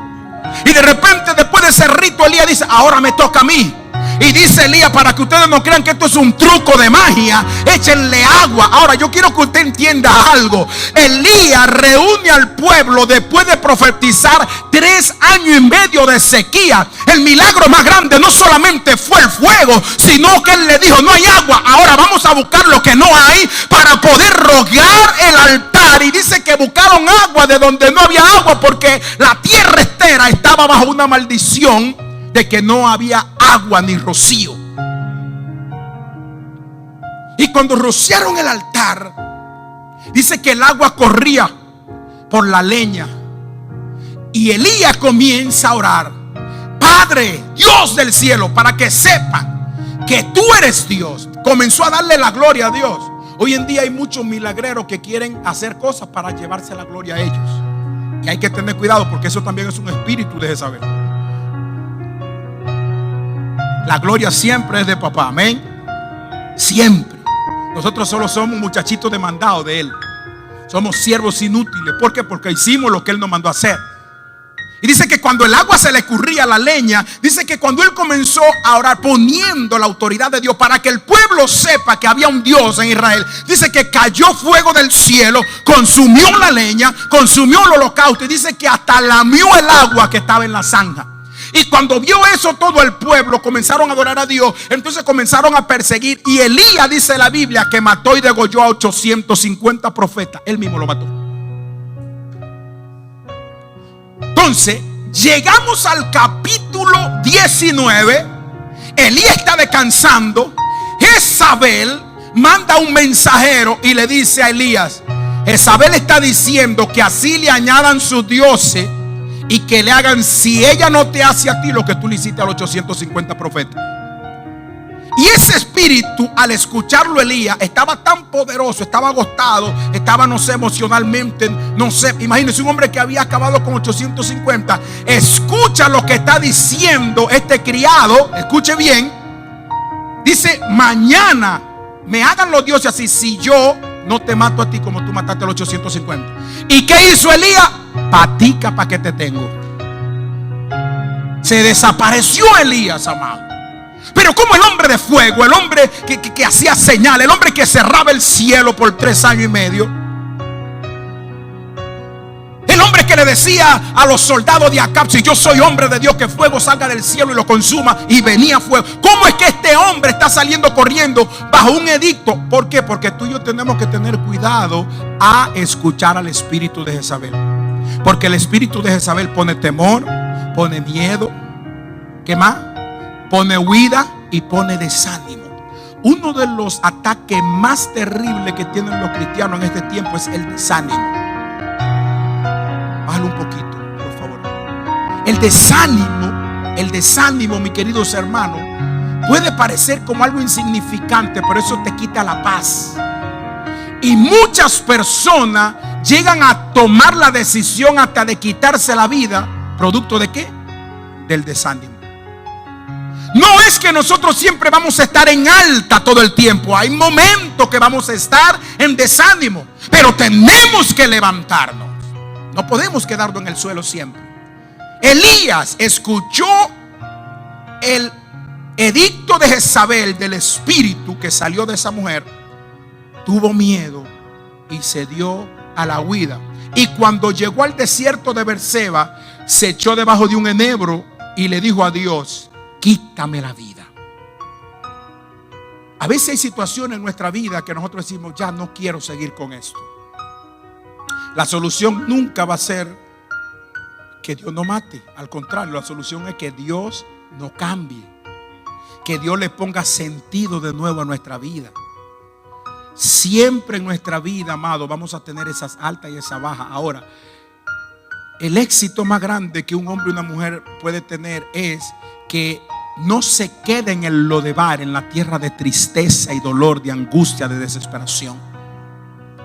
Speaker 1: Y de repente, después de ese rito, Elías dice: ahora me toca a mí. Y dice Elías, para que ustedes no crean que esto es un truco de magia, échenle agua. Ahora yo quiero que usted entienda algo. Elías reúne al pueblo después de profetizar 3 años y medio de sequía. El milagro más grande no solamente fue el fuego, sino que él le dijo: no hay agua, ahora vamos a buscar lo que no hay para poder rogar el altar. Y dice que buscaron agua de donde no había agua, porque la tierra entera estaba bajo una maldición de que no había agua ni rocío. Y cuando rociaron el altar, dice que el agua corría por la leña. Y Elías comienza a orar: Padre, Dios del cielo, para que sepan que tú eres Dios. Comenzó a darle la gloria a Dios. Hoy en día hay muchos milagreros que quieren hacer cosas para llevarse la gloria a ellos. Y hay que tener cuidado, porque eso también es un espíritu de Jezabel. La gloria siempre es de papá, amén. Siempre. Nosotros solo somos muchachitos demandados de él. Somos siervos inútiles. ¿Por qué? Porque hicimos lo que él nos mandó a hacer. Y dice que cuando el agua se le escurría a la leña, dice que cuando él comenzó a orar, poniendo la autoridad de Dios para que el pueblo sepa que había un Dios en Israel, dice que cayó fuego del cielo, consumió la leña, consumió el holocausto, y dice que hasta lamió el agua que estaba en la zanja. Y cuando vio eso todo el pueblo, comenzaron a adorar a Dios. Entonces comenzaron a perseguir. Y Elías, dice la Biblia, que mató y degolló a 850 profetas. Él mismo lo mató. Entonces llegamos al capítulo 19. Elías está descansando. Jezabel manda un mensajero y le dice a Elías: Jezabel está diciendo que así le añadan sus dioses y que le hagan, si ella no te hace a ti lo que tú le hiciste a los 850 profetas. Y ese espíritu, al escucharlo Elías, estaba tan poderoso, estaba agotado, estaba, no sé, emocionalmente, no sé. Imagínense un hombre que había acabado con 850. Escucha lo que está diciendo este criado. Escuche bien. Dice: mañana me hagan los dioses así, si yo no te mato a ti como tú mataste a los 850. ¿Y qué hizo Elías? Patica para que te tengo. Se desapareció Elías, amado. Pero como el hombre de fuego, el hombre que hacía señales, el hombre que cerraba el cielo por 3 años y medio, el hombre que le decía a los soldados de Acab: si yo soy hombre de Dios, que fuego salga del cielo y lo consuma, y venía fuego. ¿Cómo es que este hombre está saliendo corriendo bajo un edicto? ¿Por qué? Porque tú y yo tenemos que tener cuidado a escuchar al espíritu de Jezabel. Porque el espíritu de Jezabel pone temor, pone miedo, ¿qué más? Pone huida y pone desánimo. Uno de los ataques más terribles que tienen los cristianos en este tiempo es el desánimo. Bájalo un poquito, por favor. El desánimo, mis queridos hermanos, puede parecer como algo insignificante, pero eso te quita la paz. Y muchas personas llegan a tomar la decisión hasta de quitarse la vida. ¿Producto de qué? Del desánimo. No es que nosotros siempre vamos a estar en alta todo el tiempo. Hay momentos que vamos a estar en desánimo, pero tenemos que levantarnos. No podemos quedarnos en el suelo siempre. Elías escuchó el edicto de Jezabel, del espíritu que salió de esa mujer. Tuvo miedo y se dio a la huida. Y cuando llegó al desierto de Berseba, se echó debajo de un enebro y le dijo a Dios: quítame la vida. A veces hay situaciones en nuestra vida que nosotros decimos: ya no quiero seguir con esto. La solución nunca va a ser que Dios no mate. Al contrario, la solución es que Dios no cambie, que Dios le ponga sentido de nuevo a nuestra vida. Siempre en nuestra vida, amado, vamos a tener esas altas y esas bajas. Ahora, el éxito más grande que un hombre y una mujer puede tener es que no se quede en el lodebar, en la tierra de tristeza y dolor, de angustia, de desesperación.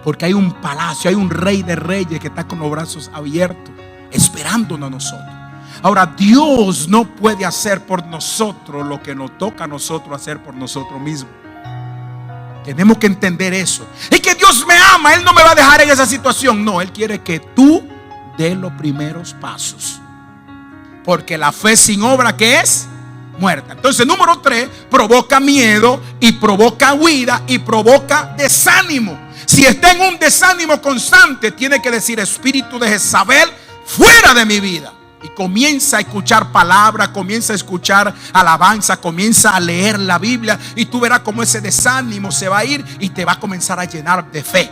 Speaker 1: Porque hay un palacio, hay un rey de reyes que está con los brazos abiertos, esperándonos a nosotros. Ahora, Dios no puede hacer por nosotros lo que nos toca a nosotros hacer por nosotros mismos. Tenemos que entender eso. Es que Dios me ama, Él no me va a dejar en esa situación. No, Él quiere que tú des los primeros pasos. Porque la fe sin obra, ¿qué es? Muerta. Entonces, número 3, provoca miedo y provoca huida y provoca desánimo. Si está en un desánimo constante, tiene que decir: espíritu de Jezabel, fuera de mi vida. Y comienza a escuchar palabra, comienza a escuchar alabanza, comienza a leer la Biblia, y tú verás cómo ese desánimo se va a ir y te va a comenzar a llenar de fe.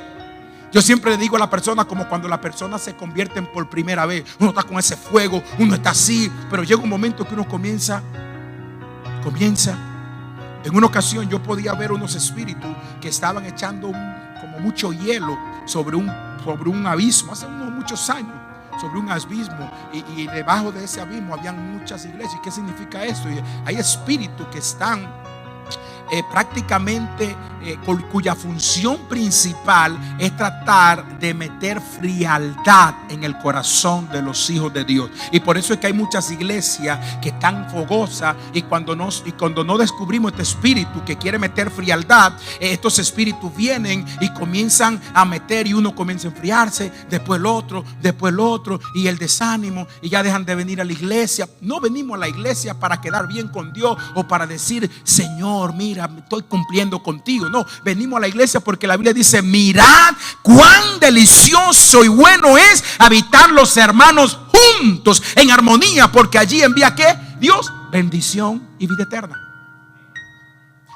Speaker 1: Yo siempre le digo a la persona, como cuando la persona se convierten por primera vez, uno está con ese fuego, uno está así, pero llega un momento que uno comienza. En una ocasión yo podía ver unos espíritus que estaban echando como mucho hielo sobre un abismo, hace muchos años, sobre un abismo, y debajo de ese abismo habían muchas iglesias. ¿Qué significa esto? Y hay espíritus que están prácticamente cuya función principal es tratar de meter frialdad en el corazón de los hijos de Dios. Y por eso es que hay muchas iglesias que están fogosas, y cuando no descubrimos este espíritu que quiere meter frialdad, estos espíritus vienen y comienzan a meter, y uno comienza a enfriarse, después el otro, y el desánimo, y ya dejan de venir a la iglesia. No venimos a la iglesia para quedar bien con Dios o para decir: Señor, mira, estoy cumpliendo contigo. No, venimos a la iglesia porque la Biblia dice: mirad cuán delicioso y bueno es habitar los hermanos juntos en armonía, porque allí envía ¿qué? Dios, bendición y vida eterna.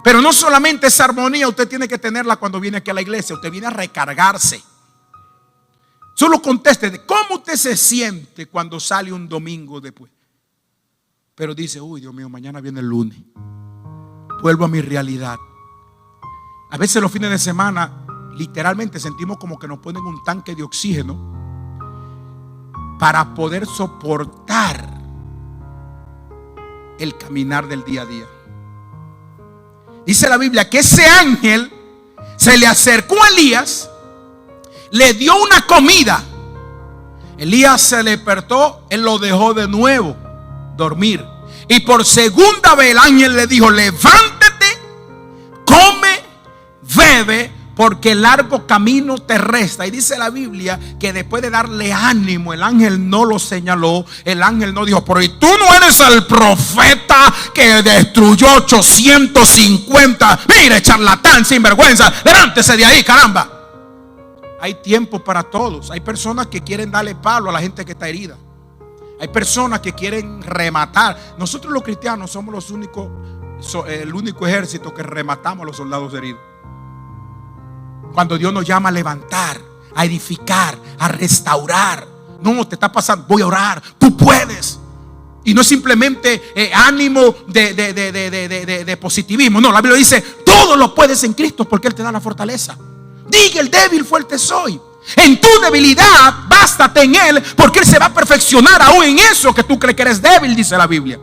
Speaker 1: Pero no solamente esa armonía usted tiene que tenerla cuando viene aquí a la iglesia. Usted viene a recargarse. Solo conteste de cómo usted se siente cuando sale un domingo después, pero dice: uy, Dios mío, mañana viene el lunes, vuelvo a mi realidad. A veces los fines de semana literalmente sentimos como que nos ponen un tanque de oxígeno para poder soportar el caminar del día a día. Dice la Biblia que ese ángel se le acercó a Elías, le dio una comida. Elías se despertó, él lo dejó de nuevo dormir, y por segunda vez el ángel le dijo: levántate, come, bebe, porque el largo camino te resta. Y dice la Biblia que después de darle ánimo, el ángel no lo señaló. El ángel no dijo: pero ¿y tú no eres el profeta que destruyó 850? Mire, charlatán, sinvergüenza, levántese de ahí, caramba. Hay tiempo para todos. Hay personas que quieren darle palo a la gente que está herida. Hay personas que quieren rematar. Nosotros los cristianos somos el único ejército que rematamos a los soldados heridos. Cuando Dios nos llama a levantar, a edificar, a restaurar. No, te está pasando, voy a orar, tú puedes. Y no es simplemente ánimo de positivismo. No, la Biblia dice: todo lo puedes en Cristo porque Él te da la fortaleza. Diga el débil, fuerte soy. En tu debilidad, bástate en Él, porque Él se va a perfeccionar aún en eso que tú crees que eres débil, dice la Biblia.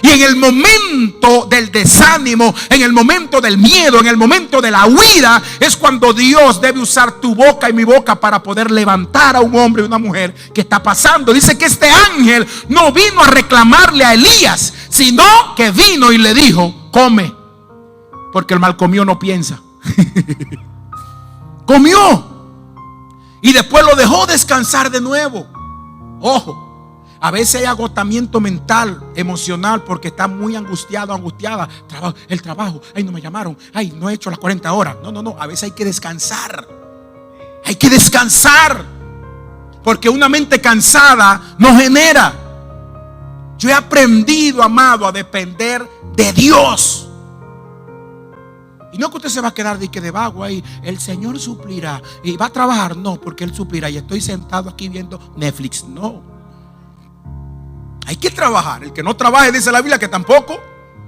Speaker 1: Y en el momento del desánimo, en el momento del miedo, en el momento de la huida, es cuando Dios debe usar tu boca y mi boca para poder levantar a un hombre y una mujer que está pasando. Dice que este ángel no vino a reclamarle a Elías, sino que vino y le dijo: come, porque el mal comió no piensa. Comió y después lo dejó descansar de nuevo. Ojo, a veces hay agotamiento mental, emocional, porque está muy angustiado, angustiada. El trabajo, ay, no me llamaron, ay, no he hecho las 40 horas. No, a veces hay que descansar. Hay que descansar, porque una mente cansada no genera. Yo he aprendido, amado, a depender de Dios. Y no que usted se va a quedar de vago ahí. El Señor suplirá y va a trabajar. No, porque Él suplirá y estoy sentado aquí viendo Netflix. No, hay que trabajar. El que no trabaje, dice la Biblia, que tampoco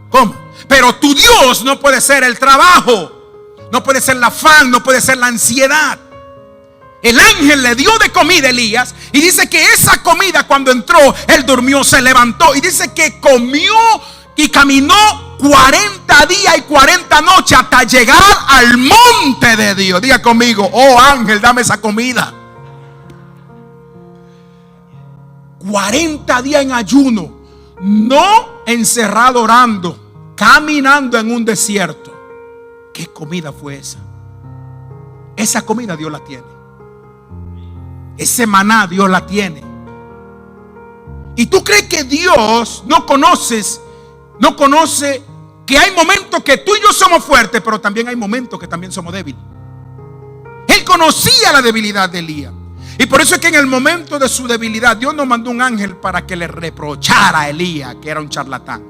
Speaker 1: coma. Pero tu Dios no puede ser el trabajo, no puede ser el afán, no puede ser la ansiedad. El ángel le dio de comida a Elías y dice que esa comida, cuando entró, él durmió, se levantó y dice que comió y caminó 40 días y 40 noches hasta llegar al monte de Dios. Diga conmigo: oh ángel, dame esa comida. 40 días en ayuno, no encerrado orando, caminando en un desierto. ¿Qué comida fue esa? Esa comida Dios la tiene. Ese maná Dios la tiene. ¿Y tú crees que Dios no conoce que hay momentos que tú y yo somos fuertes, pero también hay momentos que también somos débiles? Él conocía la debilidad de Elías. Y por eso es que en el momento de su debilidad, Dios no mandó un ángel para que le reprochara a Elías que era un charlatán.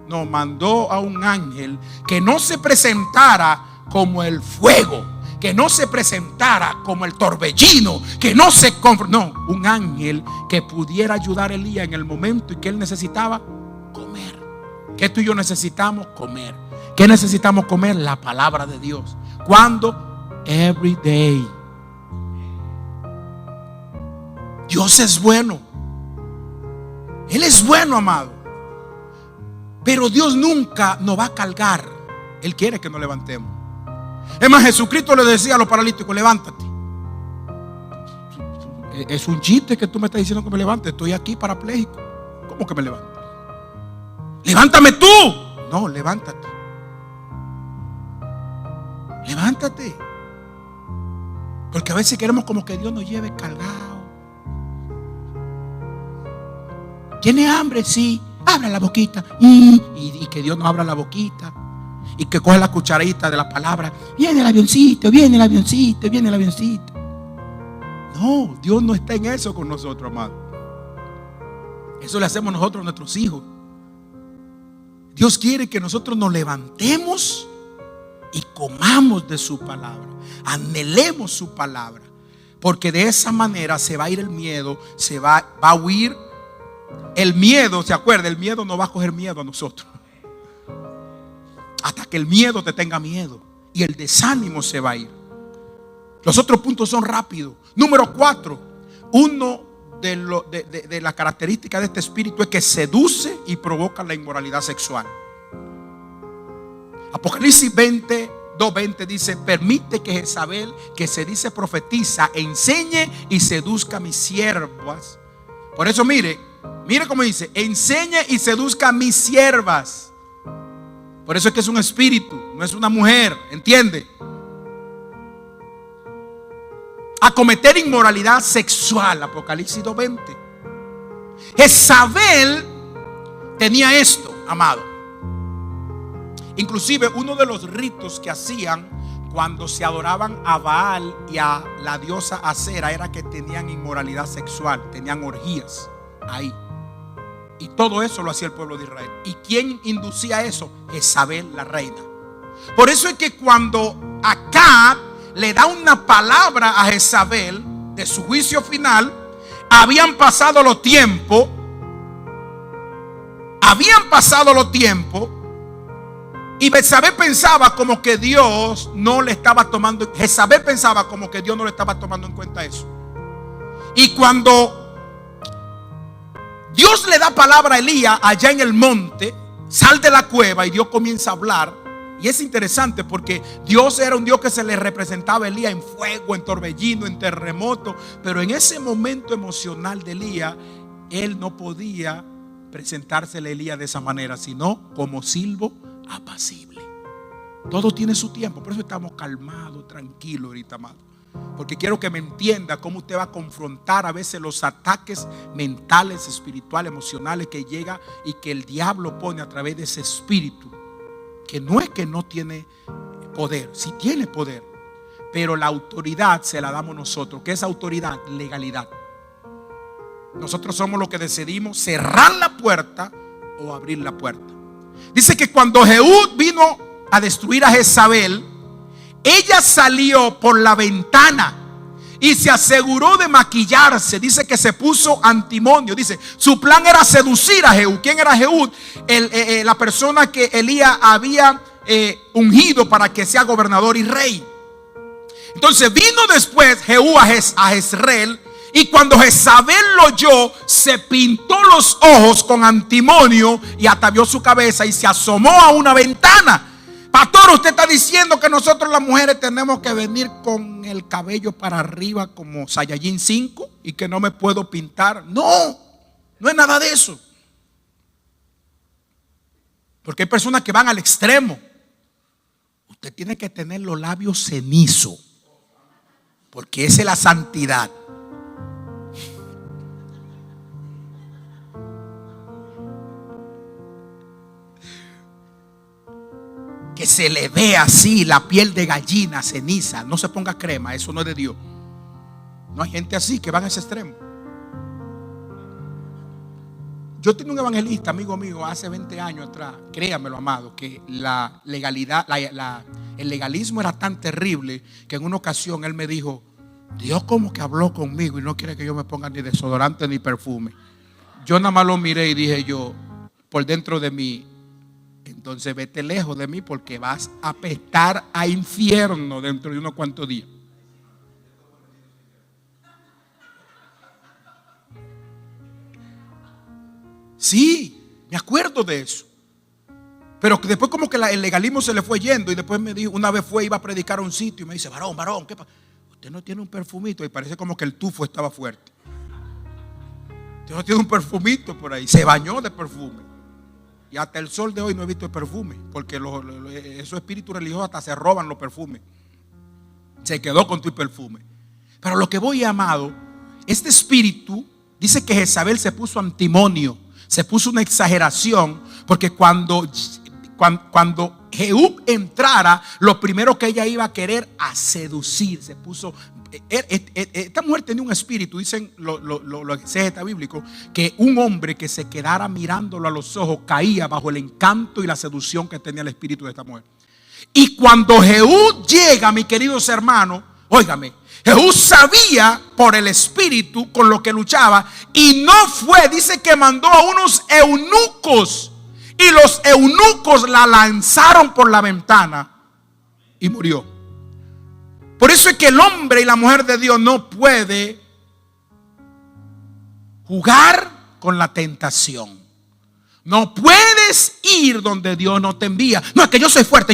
Speaker 1: No, mandó a un ángel que no se presentara como el fuego, que no se presentara como el torbellino, que no se... No, un ángel que pudiera ayudar a Elías en el momento en que él necesitaba comer. ¿Qué tú y yo necesitamos? Comer. ¿Qué necesitamos comer? La palabra de Dios. ¿Cuándo? Every day. Dios es bueno. Él es bueno, amado. Pero Dios nunca nos va a cargar. Él quiere que nos levantemos. Es más, Jesucristo le decía a los paralíticos: levántate. Es un chiste que tú me estás diciendo que me levante. Estoy aquí parapléjico. ¿Cómo que me levante? Levántame tú. No, levántate. Levántate. Porque a veces queremos como que Dios nos lleve cargado. ¿Tiene hambre? Sí. Abra la boquita. Y que Dios nos abra la boquita. Y que coge la cucharita de la palabra. Viene el avioncito, viene el avioncito, viene el avioncito. No, Dios no está en eso con nosotros, amado. Eso le hacemos nosotros a nuestros hijos. Dios quiere que nosotros nos levantemos y comamos de su palabra. Anhelemos su palabra. Porque de esa manera se va a ir el miedo, va a huir el miedo. ¿Se acuerda? El miedo no va a coger miedo a nosotros. Hasta que el miedo te tenga miedo y el desánimo se va a ir. Los otros puntos son rápidos. Número 4. Uno de las características de este espíritu es que seduce y provoca la inmoralidad sexual. Apocalipsis 2:20 dice: permite que Jezabel, que se dice profetiza, enseñe y seduzca a mis siervas. Por eso mire cómo dice: enseñe y seduzca a mis siervas. Por eso es que es un espíritu, no es una mujer, ¿entiende? A cometer inmoralidad sexual. Apocalipsis 2:20. Jezabel tenía esto, amado. Inclusive uno de los ritos que hacían cuando se adoraban a Baal y a la diosa Acera era que tenían inmoralidad sexual, tenían orgías ahí. Y todo eso lo hacía el pueblo de Israel. ¿Y quién inducía eso? Jezabel, la reina. Por eso es que cuando Acab le da una palabra a Jezabel de su juicio final, habían pasado los tiempos habían pasado los tiempos y Betsabé pensaba como que Dios no le estaba tomando, Jezabel pensaba como que Dios no le estaba tomando en cuenta eso. Y cuando Dios le da palabra a Elías allá en el monte, sal de la cueva, y Dios comienza a hablar. Y es interesante porque Dios era un Dios que se le representaba a Elías en fuego, en torbellino, en terremoto. Pero en ese momento emocional de Elías, él no podía presentársele a Elías de esa manera, sino como silbo apacible. Todo tiene su tiempo. Por eso estamos calmados, tranquilos ahorita, amado. Porque quiero que me entienda cómo usted va a confrontar a veces los ataques mentales, espirituales, emocionales que llega y que el diablo pone a través de ese espíritu. Que no es que no tiene poder, sí tiene poder, pero la autoridad se la damos nosotros. ¿Qué es autoridad? Legalidad. Nosotros somos los que decidimos cerrar la puerta o abrir la puerta. Dice que cuando Jehú vino a destruir a Jezabel, ella salió por la ventana y se aseguró de maquillarse. Dice que se puso antimonio. Dice, su plan era seducir a Jehú. ¿Quién era Jehú? La persona que Elías había ungido para que sea gobernador y rey. Entonces vino después Jehú a Jezreel, y cuando Jezabel lo oyó, se pintó los ojos con antimonio y atavió su cabeza y se asomó a una ventana. Pastor, usted está diciendo que nosotros las mujeres tenemos que venir con el cabello para arriba como Saiyajin 5 y que no me puedo pintar. No, no es nada de eso. Porque hay personas que van al extremo. Usted tiene que tener los labios cenizos, porque esa es la santidad. Que se le ve así la piel de gallina, ceniza. No se ponga crema, eso no es de Dios. No hay gente así que van a ese extremo. Yo tenía un evangelista, amigo mío, hace 20 años atrás, créamelo, amado, que la legalidad, el legalismo era tan terrible que en una ocasión él me dijo: Dios como que habló conmigo y no quiere que yo me ponga ni desodorante ni perfume. Yo nada más lo miré y dije yo por dentro de mí: entonces vete lejos de mí, porque vas a apestar a infierno dentro de unos cuantos días. Sí, me acuerdo de eso. Pero después como que el legalismo se le fue yendo. Y después me dijo, una vez iba a predicar a un sitio y me dice: varón, ¿qué pasa? Usted no tiene un perfumito. Y parece como que el tufo estaba fuerte. Usted no tiene un perfumito por ahí. Se bañó de perfume. Y hasta el sol de hoy no he visto el perfume, porque esos espíritus religiosos hasta se roban los perfumes. Se quedó con tu perfume. Pero lo que voy, amado, este espíritu dice que Jezabel se puso antimonio, se puso una exageración, porque cuando Jehú entrara, lo primero que ella iba a querer a seducir, se puso. Esta mujer tenía un espíritu, dicen los exégetas bíblicos, que un hombre que se quedara mirándolo a los ojos caía bajo el encanto y la seducción que tenía el espíritu de esta mujer. Y cuando Jehú llega, mis queridos hermanos, óigame, Jehú sabía por el espíritu con lo que luchaba, y no fue, dice que mandó a unos eunucos, y los eunucos la lanzaron por la ventana y murió. Por eso es que el hombre y la mujer de Dios no puede jugar con la tentación. No puedes ir donde Dios no te envía. No, es que yo soy fuerte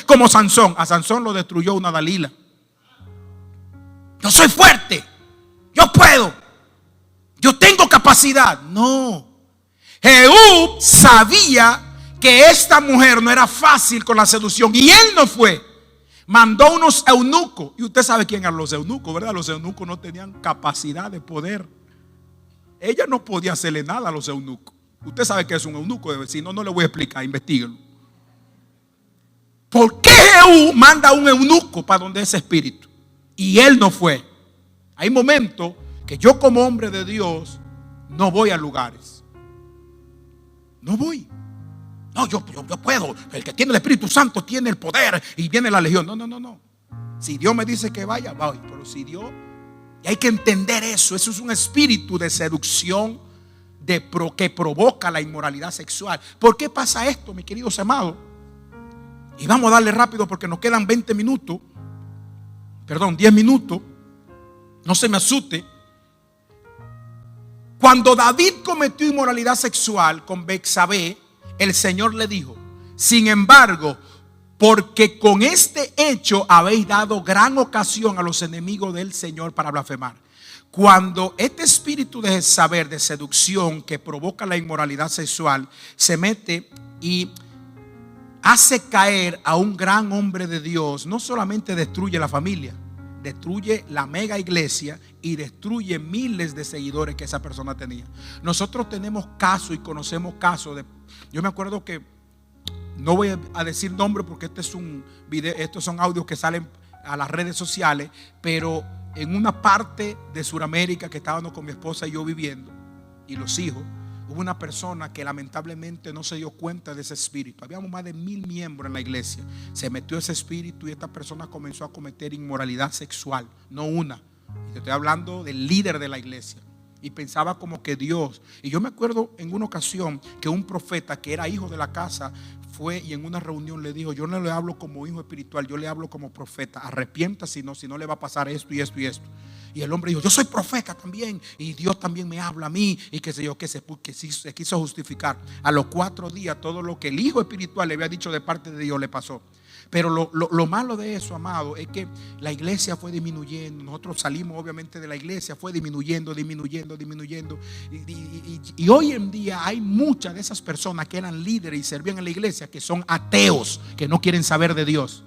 Speaker 1: como Sansón. A Sansón lo destruyó una Dalila. Yo soy fuerte, yo puedo, yo tengo capacidad. No, Jehú sabía que esta mujer no era fácil con la seducción, y él no fue. Mandó unos eunucos. Y usted sabe quién eran los eunucos, ¿verdad? Los eunucos no tenían capacidad de poder. Ella no podía hacerle nada a los eunucos. Usted sabe que es un eunuco, si no, no le voy a explicar, investíguenlo. ¿Por qué Jehú manda a un eunuco para donde ese espíritu? Y él no fue. Hay momentos que yo, como hombre de Dios, no voy a lugares. No voy. No, yo puedo. El que tiene el Espíritu Santo tiene el poder y viene la legión. No. Si Dios me dice que vaya, voy. Pero si Dios, y hay que entender eso. Eso es un espíritu de seducción que provoca la inmoralidad sexual. ¿Por qué pasa esto, mis queridos amados? Y vamos a darle rápido porque nos quedan 10 minutos. No se me asuste. Cuando David cometió inmoralidad sexual con Betsabé, el Señor le dijo: sin embargo, porque con este hecho habéis dado gran ocasión a los enemigos del Señor para blasfemar. Cuando este espíritu de saber, de seducción, que provoca la inmoralidad sexual, se mete y hace caer a un gran hombre de Dios, no solamente destruye la familia, destruye la mega iglesia y destruye miles de seguidores que esa persona tenía. Nosotros tenemos casos y conocemos casos de... Yo me acuerdo que, no voy a decir nombre porque este es un video, estos son audios que salen a las redes sociales, pero en una parte de Sudamérica que estábamos con mi esposa y yo viviendo y los hijos, hubo una persona que lamentablemente no se dio cuenta de ese espíritu. Habíamos más de 1000 miembros en la iglesia. Se metió ese espíritu y esta persona comenzó a cometer inmoralidad sexual. No una. Y te estoy hablando del líder de la iglesia. Y pensaba como que Dios. Y yo me acuerdo en una ocasión que un profeta que era hijo de la casa fue y en una reunión le dijo: yo no le hablo como hijo espiritual, yo le hablo como profeta. Arrepienta, si no le va a pasar esto y esto y esto. Y el hombre dijo: yo soy profeta también y Dios también me habla a mí. Y qué sé yo, que se quiso justificar. A los 4 días todo lo que el hijo espiritual le había dicho de parte de Dios le pasó. Pero lo malo de eso, amado, es que la iglesia fue disminuyendo. Nosotros salimos obviamente de la iglesia, fue disminuyendo. Y hoy en día hay muchas de esas personas que eran líderes y servían en la iglesia que son ateos, que no quieren saber de Dios.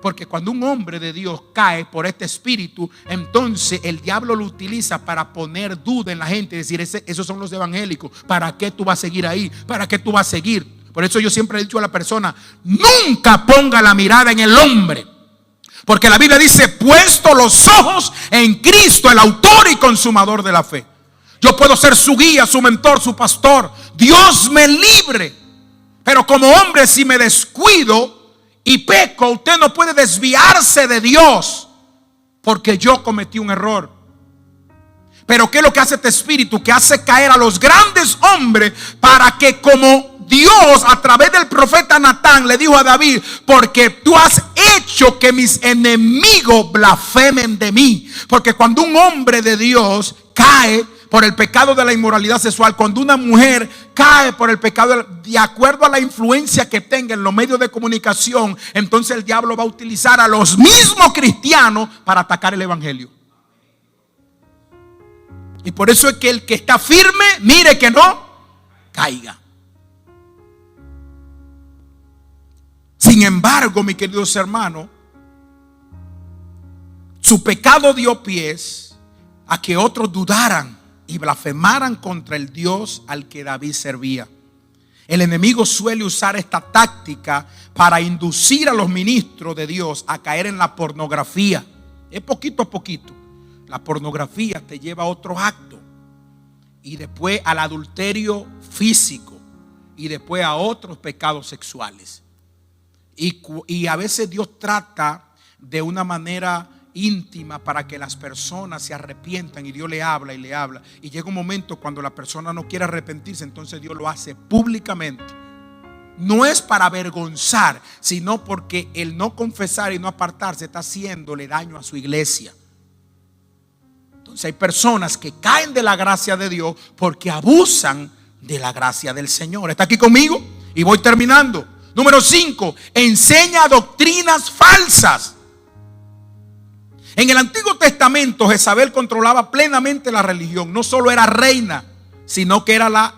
Speaker 1: Porque cuando un hombre de Dios cae por este espíritu, entonces el diablo lo utiliza para poner duda en la gente. Decir: esos son los evangélicos. ¿Para qué tú vas a seguir ahí? ¿Para qué tú vas a seguir? Por eso yo siempre he dicho a la persona: nunca ponga la mirada en el hombre. Porque la Biblia dice: puesto los ojos en Cristo, el autor y consumador de la fe. Yo puedo ser su guía, su mentor, su pastor. Dios me libre. Pero como hombre, si me descuido y peco, usted no puede desviarse de Dios porque yo cometí un error. Pero ¿qué es lo que hace este espíritu? Que hace caer a los grandes hombres para que, como Dios a través del profeta Natán le dijo a David: porque tú has hecho que mis enemigos blasfemen de mí. Porque cuando un hombre de Dios cae por el pecado de la inmoralidad sexual, cuando una mujer cae por el pecado, de acuerdo a la influencia que tenga en los medios de comunicación, entonces el diablo va a utilizar a los mismos cristianos para atacar el evangelio. Y por eso es que el que está firme, mire que no caiga. Sin embargo, mis queridos hermanos, su pecado dio pies a que otros dudaran y blasfemaran contra el Dios al que David servía. El enemigo suele usar esta táctica para inducir a los ministros de Dios a caer en la pornografía. Es poquito a poquito. La pornografía te lleva a otro acto y después al adulterio físico y después a otros pecados sexuales. Y a veces Dios trata de una manera íntima para que las personas se arrepientan, y Dios le habla y le habla, y llega un momento cuando la persona no quiere arrepentirse, entonces Dios lo hace públicamente. No es para avergonzar, sino porque el no confesar y no apartarse está haciéndole daño a su iglesia. Entonces hay personas que caen de la gracia de Dios porque abusan de la gracia del Señor. ¿Está aquí conmigo? Y voy terminando. Número 5, enseña doctrinas falsas. En el Antiguo Testamento, Jezabel controlaba plenamente la religión. No solo era reina, sino que era la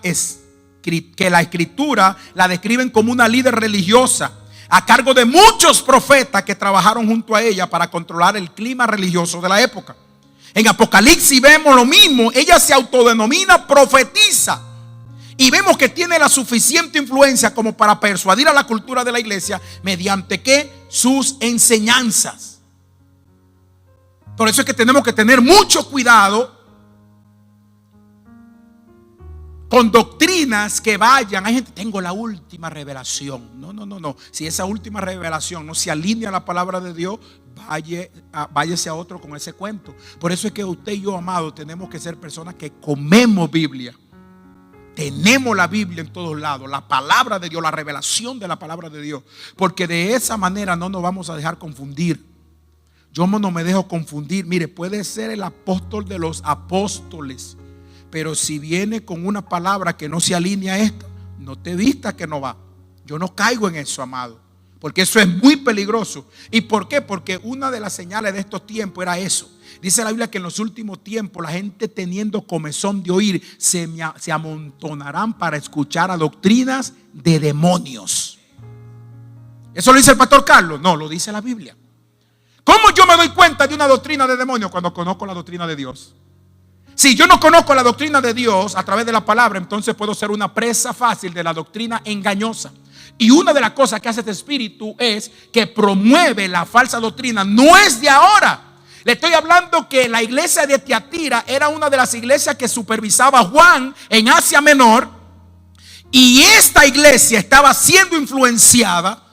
Speaker 1: escritura la describen como una líder religiosa, a cargo de muchos profetas que trabajaron junto a ella para controlar el clima religioso de la época. En Apocalipsis vemos lo mismo. Ella se autodenomina profetisa. Y vemos que tiene la suficiente influencia como para persuadir a la cultura de la iglesia mediante ¿qué? Sus enseñanzas. Por eso es que tenemos que tener mucho cuidado con doctrinas que vayan. Hay gente: tengo la última revelación. No. Si esa última revelación no se alinea a la palabra de Dios, váyase a otro con ese cuento. Por eso es que usted y yo, amado, tenemos que ser personas que comemos Biblia. tenemos la Biblia en todos lados, la palabra de Dios, la revelación de la palabra de Dios, porque de esa manera no nos vamos a dejar confundir. Yo no me dejo confundir. Mire, puede ser el apóstol de los apóstoles, pero si viene con una palabra que no se alinea a esta, no te vistas que no va. Yo no caigo en eso, amado, porque eso es muy peligroso. ¿Y por qué? Porque una de las señales de estos tiempos era eso. Dice la Biblia que en los últimos tiempos la gente, teniendo comezón de oír, se amontonarán para escuchar a doctrinas de demonios. ¿Eso lo dice el pastor Carlos? No, lo dice la Biblia. ¿Cómo yo me doy cuenta de una doctrina de demonios? Cuando conozco la doctrina de Dios. Si yo no conozco la doctrina de Dios a través de la palabra, entonces puedo ser una presa fácil de la doctrina engañosa. Y una de las cosas que hace este espíritu es que promueve la falsa doctrina. No es de ahora. Le estoy hablando que la iglesia de Tiatira era una de las iglesias que supervisaba Juan en Asia Menor. Y esta iglesia estaba siendo influenciada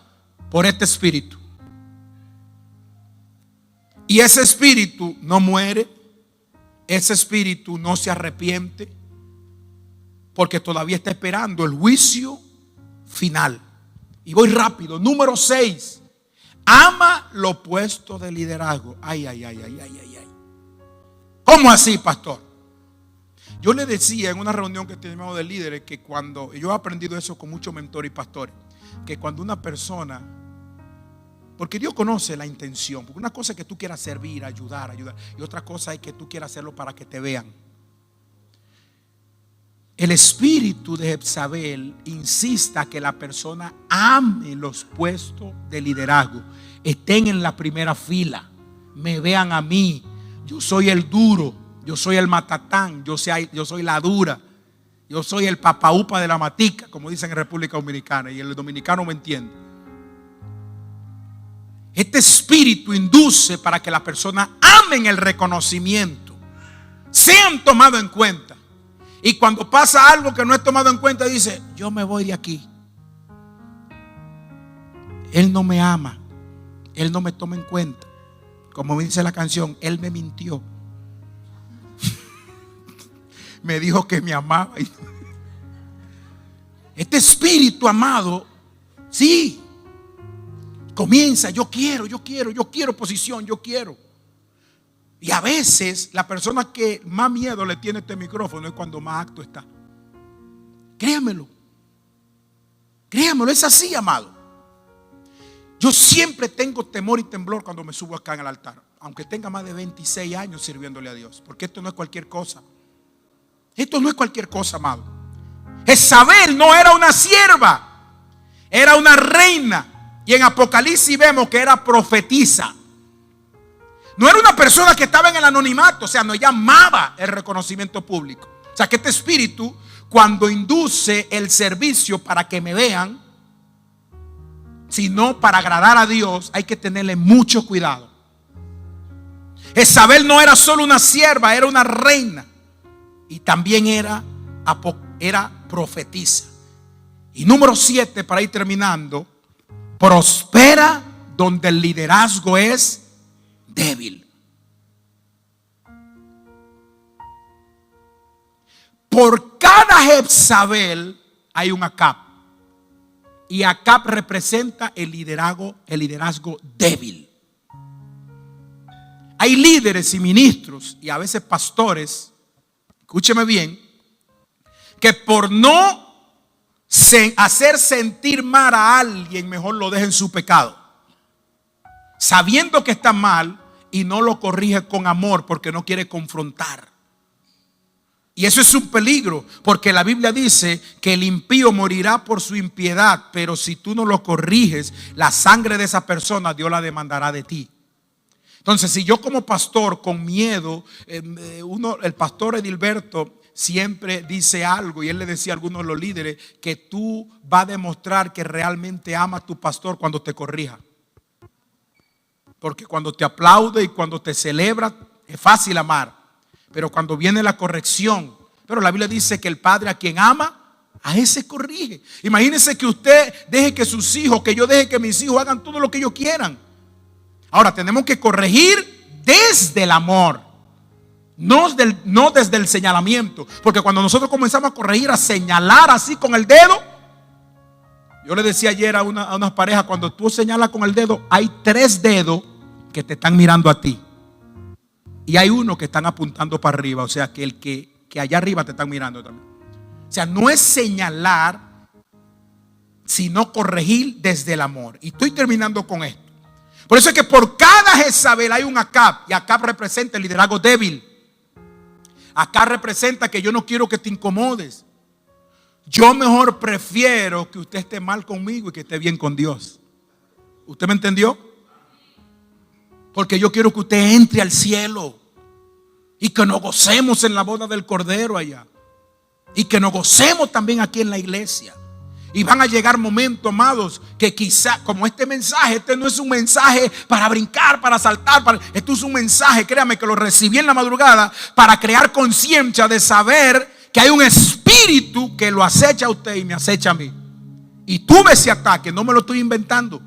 Speaker 1: por este espíritu. Y ese espíritu no muere. Ese espíritu no se arrepiente, porque todavía está esperando el juicio final. Y voy rápido. Número 6. Ama lo opuesto del liderazgo. Ay. ¿Cómo así, pastor? Yo le decía en una reunión que teníamos de líderes que cuando, yo he aprendido eso con muchos mentores y pastores, que cuando una persona, porque Dios conoce la intención, porque una cosa es que tú quieras servir, ayudar, y otra cosa es que tú quieras hacerlo para que te vean. El espíritu de Jezabel insista que la persona ame los puestos de liderazgo, estén en la primera fila, me vean a mí, yo soy el duro, yo soy el matatán, yo soy la dura, yo soy el papaupa de la matica, como dicen en República Dominicana, y el dominicano me entiende. Este espíritu induce para que la persona amen el reconocimiento, sean tomados en cuenta. Y cuando pasa algo que no es tomado en cuenta, dice: yo me voy de aquí. Él no me ama, él no me toma en cuenta. Como dice la canción, él me mintió. Me dijo que me amaba. Este espíritu, amado, sí, comienza: yo quiero posición, yo quiero. Y a veces la persona que más miedo le tiene este micrófono es cuando más acto está. Créamelo, es así, amado. Yo siempre tengo temor y temblor cuando me subo acá en el altar, aunque tenga más de 26 años sirviéndole a Dios, porque esto no es cualquier cosa. Esto no es cualquier cosa, amado. Jezabel no era una sierva, era una reina. Y en Apocalipsis vemos que era profetisa. No era una persona que estaba en el anonimato, o sea, no llamaba el reconocimiento público. O sea, que este espíritu, cuando induce el servicio para que me vean, sino para agradar a Dios, hay que tenerle mucho cuidado. Jezabel no era solo una sierva, era una reina. Y también era profetisa. Y número 7, para ir terminando: prospera donde el liderazgo es débil. Por cada Jezabel hay un Acab. Y Acab representa el liderazgo débil. Hay líderes y ministros y a veces pastores, escúcheme bien, que por no hacer sentir mal a alguien, mejor lo deja en su pecado, sabiendo que está mal, y no lo corrige con amor porque no quiere confrontar. Y eso es un peligro, porque la Biblia dice que el impío morirá por su impiedad, pero si tú no lo corriges, la sangre de esa persona Dios la demandará de ti. Entonces, si yo como pastor con miedo, el pastor Edilberto siempre dice algo, y él le decía a algunos de los líderes que tú vas a demostrar que realmente amas a tu pastor cuando te corrija. Porque cuando te aplaude y cuando te celebra es fácil amar, pero cuando viene la corrección, pero la Biblia dice que el padre a quien ama, a ese corrige. Imagínense que usted deje que sus hijos, que yo deje que mis hijos hagan todo lo que ellos quieran. Ahora tenemos que corregir desde el amor. No desde el señalamiento. Porque cuando nosotros comenzamos a corregir, a señalar así con el dedo. Yo le decía ayer a unas parejas, cuando tú señalas con el dedo, hay 3 dedos que te están mirando a ti. Y hay uno que están apuntando para arriba. O sea, que el que allá arriba te están mirando también. O sea, no es señalar, sino corregir desde el amor. Y estoy terminando con esto. Por eso es que por cada Jezabel hay un Acab. Y Acab representa el liderazgo débil. Acab representa que yo no quiero que te incomodes. Yo mejor prefiero que usted esté mal conmigo y que esté bien con Dios. ¿Usted me entendió? Porque yo quiero que usted entre al cielo y que nos gocemos en la boda del Cordero allá. Y que nos gocemos también aquí en la iglesia. Y van a llegar momentos, amados, que quizá, como este mensaje, este no es un mensaje para brincar, para saltar, esto es un mensaje, créame que lo recibí en la madrugada, para crear conciencia de saber que hay un espíritu que lo acecha a usted y me acecha a mí. Y tuve ese ataque, no me lo estoy inventando.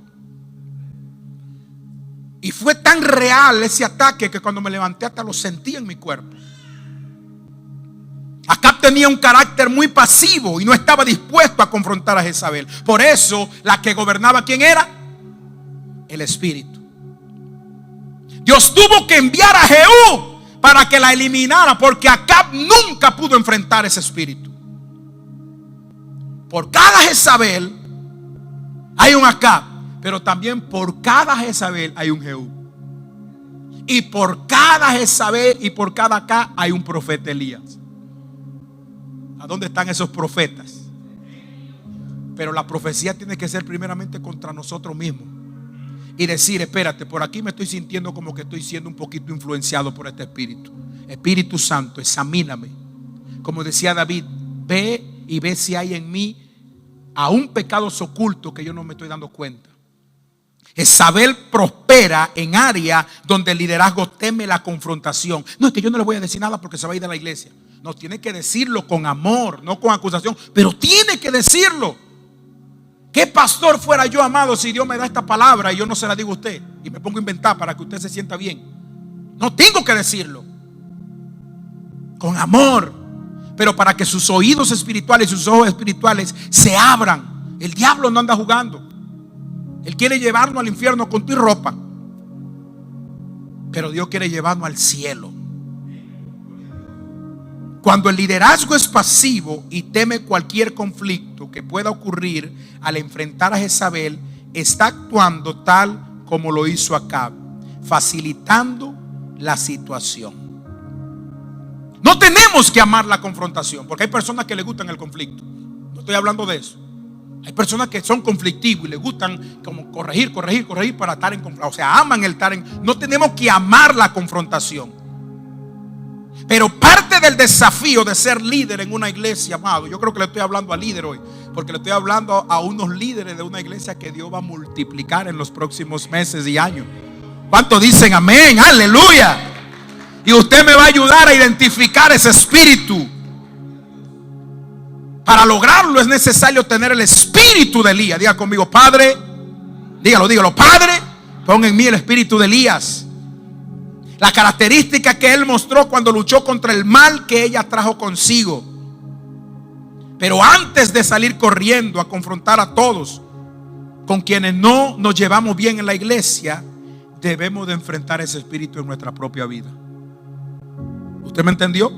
Speaker 1: Y fue tan real ese ataque que cuando me levanté hasta lo sentí en mi cuerpo. Acab tenía un carácter muy pasivo y no estaba dispuesto a confrontar a Jezabel. Por eso la que gobernaba, ¿quién era? El espíritu. Dios tuvo que enviar a Jehú para que la eliminara, porque Acab nunca pudo enfrentar ese espíritu. Por cada Jezabel hay un Acab, pero también por cada Jezabel hay un Jehú. Y por cada Jezabel y por cada Acab hay un profeta Elías. ¿A dónde están esos profetas? Pero la profecía tiene que ser primeramente contra nosotros mismos. Y decir, espérate, por aquí me estoy sintiendo como que estoy siendo un poquito influenciado por este espíritu. Espíritu Santo, examíname. Como decía David, ve y ve si hay en mí aún pecados ocultos que yo no me estoy dando cuenta. Jezabel prospera en áreas donde el liderazgo teme la confrontación. No, es que yo no le voy a decir nada porque se va a ir de la iglesia. No, tiene que decirlo con amor, no con acusación, pero tiene que decirlo. ¿Qué pastor fuera yo, amado, si Dios me da esta palabra y yo no se la digo a usted y me pongo a inventar para que usted se sienta bien? No, tengo que decirlo con amor, pero para que sus oídos espirituales y sus ojos espirituales se abran. El diablo no anda jugando. Él quiere llevarnos al infierno con tu ropa, pero Dios quiere llevarnos al cielo. Cuando el liderazgo es pasivo y teme cualquier conflicto que pueda ocurrir al enfrentar a Jezabel, está actuando tal como lo hizo Acab, facilitando la situación. No tenemos que amar la confrontación, porque hay personas que les gustan el conflicto. No estoy hablando de eso. Hay personas que son conflictivos y les gustan como corregir para estar en conflicto. O sea, aman el estar en. No tenemos que amar la confrontación. Pero parte del desafío de ser líder en una iglesia, amado, yo creo que le estoy hablando a líder hoy, porque le estoy hablando a unos líderes de una iglesia que Dios va a multiplicar en los próximos meses y años. ¿Cuántos dicen amén? Aleluya. Y usted me va a ayudar a identificar ese espíritu. Para lograrlo es necesario tener el espíritu de Elías. Diga conmigo, Padre, dígalo, Padre, pon en mí el espíritu de Elías. La característica que él mostró cuando luchó contra el mal que ella trajo consigo. Pero antes de salir corriendo a confrontar a todos con quienes no nos llevamos bien en la iglesia, debemos de enfrentar ese espíritu en nuestra propia vida. ¿Usted me entendió?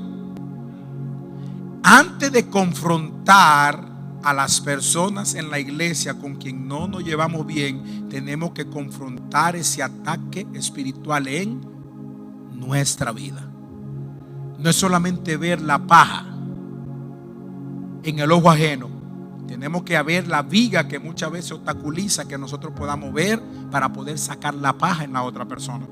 Speaker 1: Antes de confrontar a las personas en la iglesia con quien no nos llevamos bien, tenemos que confrontar ese ataque espiritual en nuestra vida. No es solamente ver la paja en el ojo ajeno. Tenemos que ver la viga que muchas veces obstaculiza que nosotros podamos ver para poder sacar la paja en la otra persona.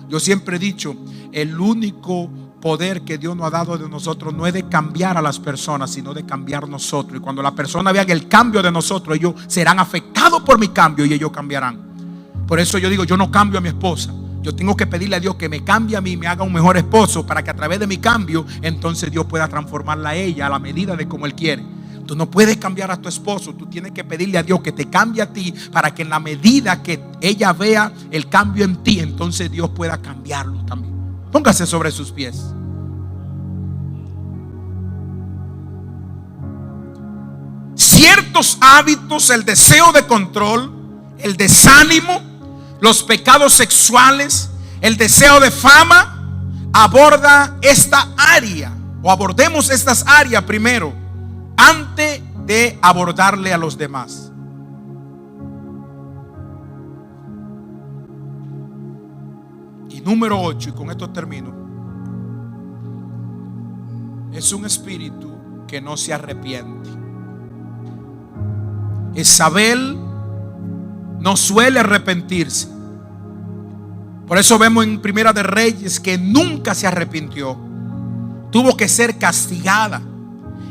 Speaker 1: Yo siempre he dicho, el único poder que Dios nos ha dado de nosotros no es de cambiar a las personas, sino de cambiar nosotros. Y cuando las personas vean el cambio de nosotros, ellos serán afectados por mi cambio y ellos cambiarán. Por eso yo digo, yo no cambio a mi esposa. Yo tengo que pedirle a Dios que me cambie a mí, me haga un mejor esposo, para que a través de mi cambio, entonces Dios pueda transformarla a ella a la medida de como Él quiere. Tú no puedes cambiar a tu esposo, tú tienes que pedirle a Dios que te cambie a ti, para que en la medida que ella vea el cambio en ti, entonces Dios pueda cambiarlo también. Póngase sobre sus pies. estos hábitos, el deseo de control, el desánimo, los pecados sexuales, el deseo de fama, aborda esta área, o abordemos estas áreas primero, antes de abordarle a los demás. Y número 8, y con esto termino, es un espíritu que no se arrepiente. Jezabel no suele arrepentirse. Por eso vemos en Primera de Reyes que nunca se arrepintió. Tuvo que ser castigada.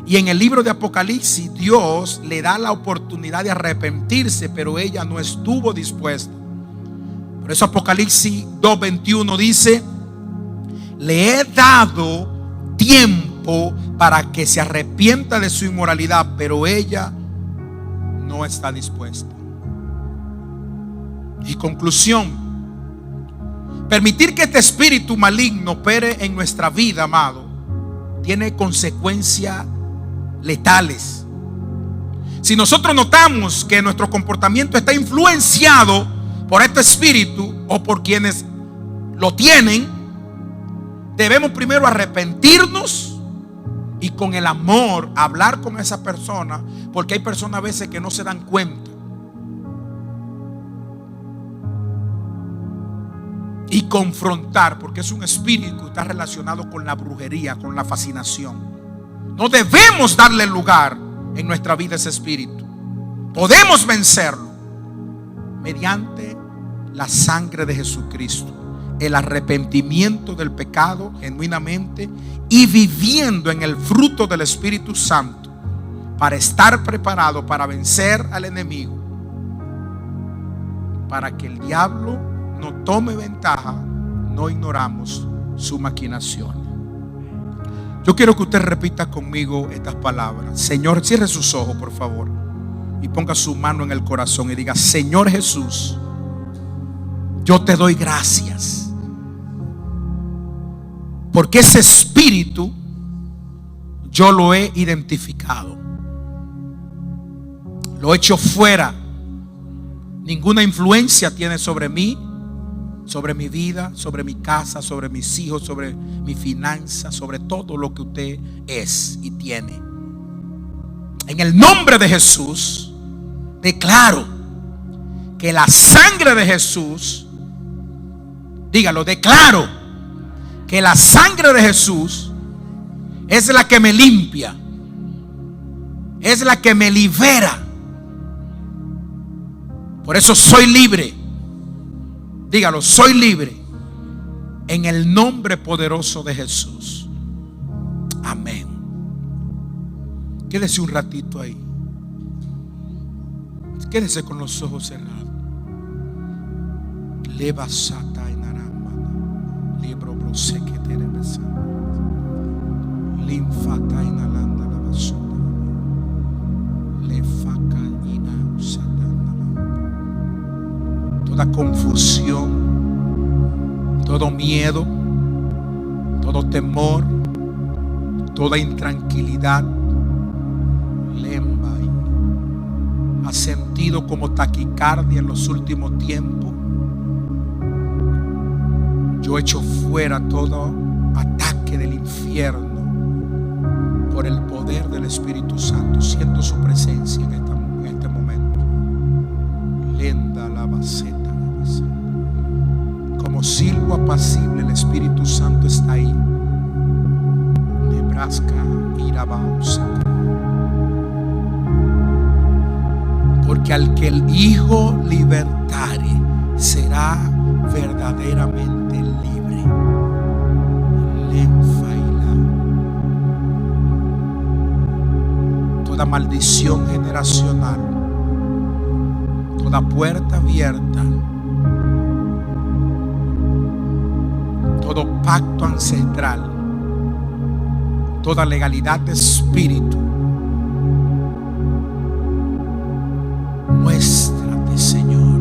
Speaker 1: Y en el libro de Apocalipsis Dios le da la oportunidad de arrepentirse, pero ella no estuvo dispuesta. Por eso Apocalipsis 2:21 dice: le he dado tiempo para que se arrepienta de su inmoralidad, pero ella no está dispuesta. Y conclusión: permitir que este espíritu maligno opere en nuestra vida, amado, tiene consecuencias letales. Si nosotros notamos que nuestro comportamiento está influenciado por este espíritu o por quienes lo tienen, debemos primero arrepentirnos y con el amor hablar con esa persona, porque hay personas a veces que no se dan cuenta. Y confrontar, porque es un espíritu que está relacionado con la brujería, con la fascinación. No debemos darle lugar en nuestra vida a ese espíritu. Podemos vencerlo mediante la sangre de Jesucristo, el arrepentimiento del pecado genuinamente y viviendo en el fruto del Espíritu Santo para estar preparado para vencer al enemigo, para que el diablo no tome ventaja. No ignoramos su maquinación. Yo quiero que usted repita conmigo estas palabras. Señor, cierre sus ojos, por favor, y ponga su mano en el corazón y diga: Señor Jesús, yo te doy gracias, porque ese espíritu yo lo he identificado, lo he hecho fuera. Ninguna influencia tiene sobre mí, sobre mi vida, sobre mi casa, sobre mis hijos, sobre mi finanza, sobre todo lo que usted es y tiene. En el nombre de Jesús declaro que la sangre de Jesús, dígalo, declaro que la sangre de Jesús es la que me limpia, es la que me libera. Por eso soy libre. Dígalo, soy libre en el nombre poderoso de Jesús. Amén. Quédese un ratito ahí. Quédese con los ojos cerrados. Leva sata en arama. Libro brose que te rebesa. Linfata en alanda la basura. Le faca ina satana. Toda confusión, todo miedo, todo temor, toda intranquilidad, lemba, ha sentido como taquicardia en los últimos tiempos. Yo echo fuera todo ataque del infierno por el poder del Espíritu Santo. Siento su presencia en este momento. Lenda la baseta. Como silbo apacible, el Espíritu Santo está ahí. Nebraska, Irabausa. Porque al que el Hijo libertare será verdaderamente libre. Lenfaila. Toda maldición generacional, toda puerta abierta, todo pacto ancestral, toda legalidad de espíritu, muéstrate, Señor.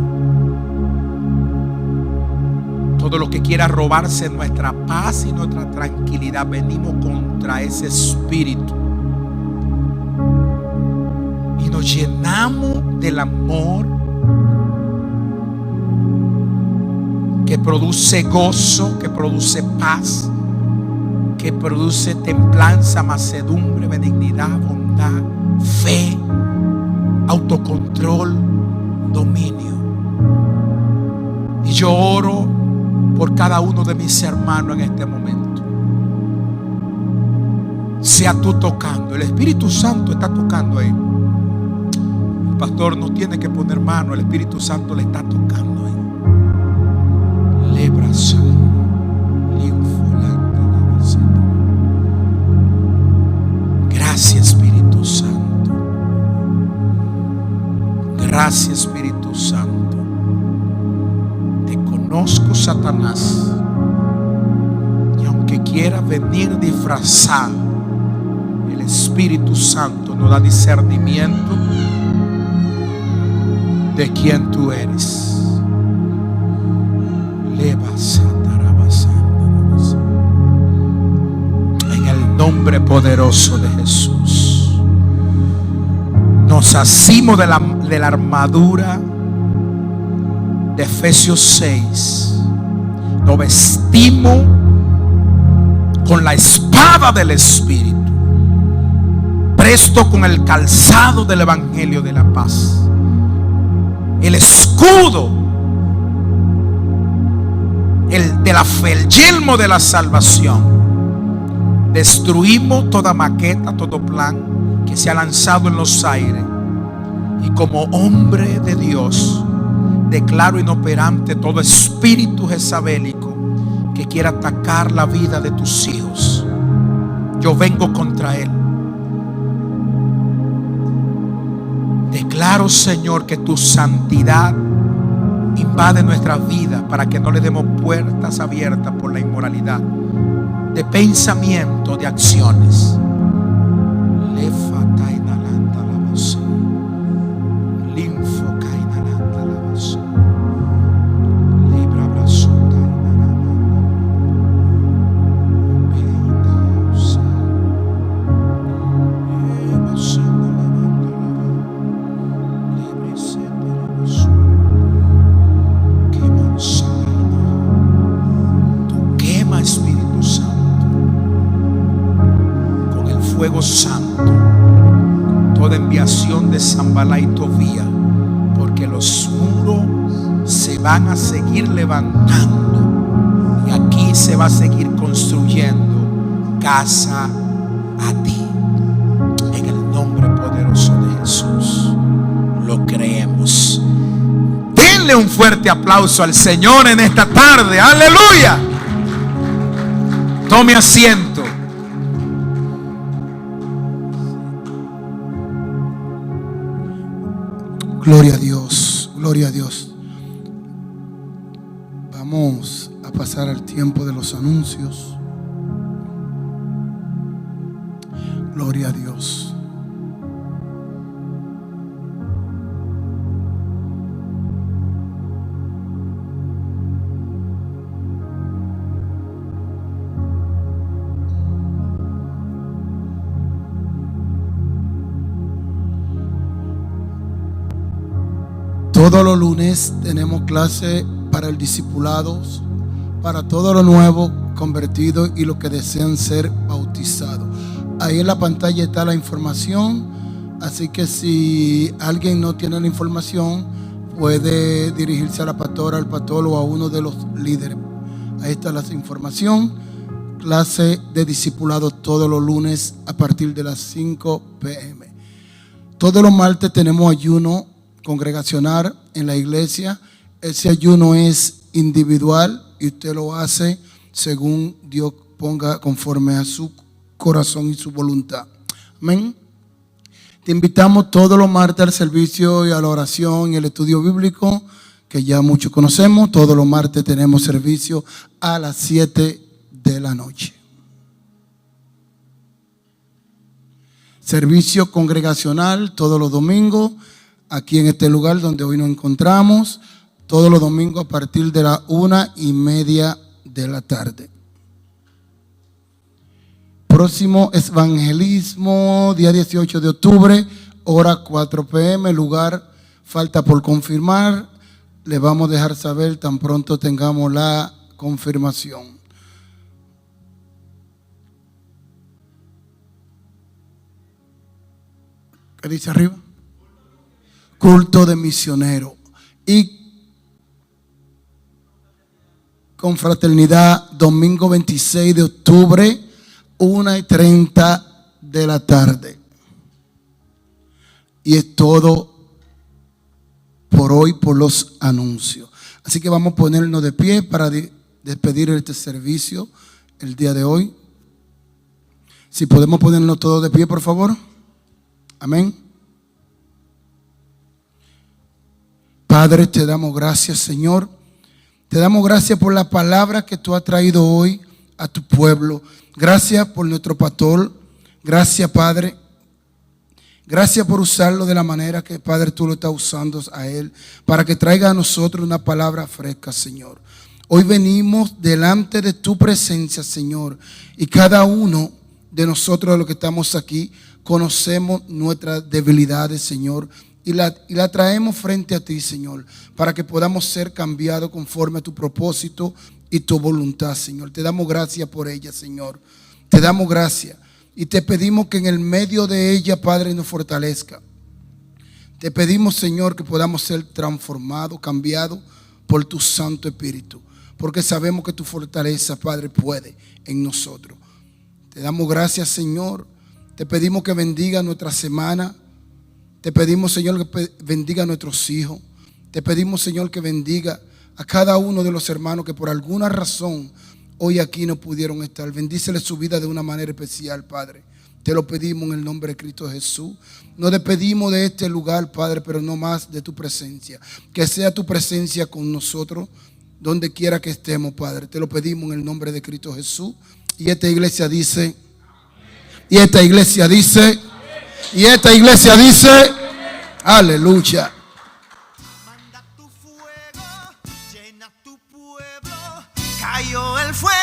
Speaker 1: Todo lo que quiera robarse nuestra paz y nuestra tranquilidad, venimos contra ese espíritu y nos nos llenamos del amor que produce gozo, que produce paz, que produce templanza, mansedumbre, benignidad, bondad, fe, autocontrol, dominio. Y yo oro por cada uno de mis hermanos en este momento. Sea tú tocando. El Espíritu Santo está tocando ahí. El pastor no tiene que poner mano. El Espíritu Santo le está tocando ahí. Lebraza. Gracias, Espíritu Santo. Gracias, Espíritu Santo. Te conozco, Satanás. Y aunque quiera venir disfrazado, el Espíritu Santo nos da discernimiento de quién tú eres. En el nombre poderoso de Jesús, nos asimos de la armadura de Efesios 6. Nos vestimos con la espada del Espíritu, presto con el calzado del Evangelio de la paz, el escudo de la fe, el yelmo de la salvación. Destruimos toda maqueta, todo plan que se ha lanzado en los aires, y como hombre de Dios declaro inoperante todo espíritu jezabélico que quiera atacar la vida de tus hijos. Yo vengo contra él. Declaro, Señor, que tu santidad invade nuestra vida para que no le demos puertas abiertas por la inmoralidad de pensamiento, de acciones. Fuego santo, toda enviación de Zambala y Tobía, porque los muros se van a seguir levantando y aquí se va a seguir construyendo casa a ti. En el nombre poderoso de Jesús lo creemos. Denle un fuerte aplauso al Señor en esta tarde. Aleluya. Tome asiento.
Speaker 2: Gloria a Dios, gloria a Dios. Vamos a pasar al tiempo de los anuncios. Gloria a Dios. Todos los lunes tenemos clase para el discipulados, para todos los nuevos convertidos y los que desean ser bautizados. Ahí en la pantalla está la información, así que si alguien no tiene la información, puede dirigirse a la pastora, al pastor o a uno de los líderes. Ahí está la información. Clase de discipulados todos los lunes a partir de las 5 p.m. Todos los martes tenemos ayuno congregacional en la iglesia. Ese ayuno es individual y usted lo hace según Dios ponga conforme a su corazón y su voluntad. Amén. Te invitamos todos los martes al servicio y a la oración y el estudio bíblico, que ya muchos conocemos. Todos los martes tenemos servicio a las 7 de la noche. Servicio congregacional todos los domingos, aquí en este lugar donde hoy nos encontramos, todos los domingos a partir de las 1:30 de la tarde. Próximo evangelismo, día 18 de octubre, hora 4 p.m. Lugar falta por confirmar. Le vamos a dejar saber tan pronto tengamos la confirmación. ¿Qué dice arriba? Culto de misionero y confraternidad, domingo 26 de octubre, 1:30 de la tarde. Y es todo por hoy, por los anuncios. Así que vamos a ponernos de pie para despedir este servicio el día de hoy. Si podemos ponernos todos de pie, por favor. Amén. Padre, te damos gracias, Señor. Te damos gracias por la palabra que tú has traído hoy a tu pueblo. Gracias por nuestro pastor. Gracias, Padre. Gracias por usarlo de la manera que, Padre, tú lo estás usando a él, para que traiga a nosotros una palabra fresca, Señor. Hoy venimos delante de tu presencia, Señor, y cada uno de nosotros, de los que estamos aquí, conocemos nuestras debilidades, Señor, y la traemos frente a ti, Señor, para que podamos ser cambiados conforme a tu propósito y tu voluntad, Señor. Te damos gracias por ella, Señor. Te damos gracias. Y te pedimos que en el medio de ella, Padre, nos fortalezca. Te pedimos, Señor, que podamos ser transformados, cambiados por tu Santo Espíritu. Porque sabemos que tu fortaleza, Padre, puede en nosotros. Te damos gracias, Señor. Te pedimos que bendiga nuestra semana. Te pedimos, Señor, que bendiga a nuestros hijos. Te pedimos, Señor, que bendiga a cada uno de los hermanos que por alguna razón hoy aquí no pudieron estar. Bendícele su vida de una manera especial, Padre. Te lo pedimos en el nombre de Cristo Jesús. Nos despedimos de este lugar, Padre, pero no más de tu presencia. Que sea tu presencia con nosotros, donde quiera que estemos, Padre. Te lo pedimos en el nombre de Cristo Jesús. Y esta iglesia dice, y esta iglesia dice, y esta iglesia dice, aleluya.
Speaker 3: Manda tu fuego, llena tu pueblo, cayó el fuego.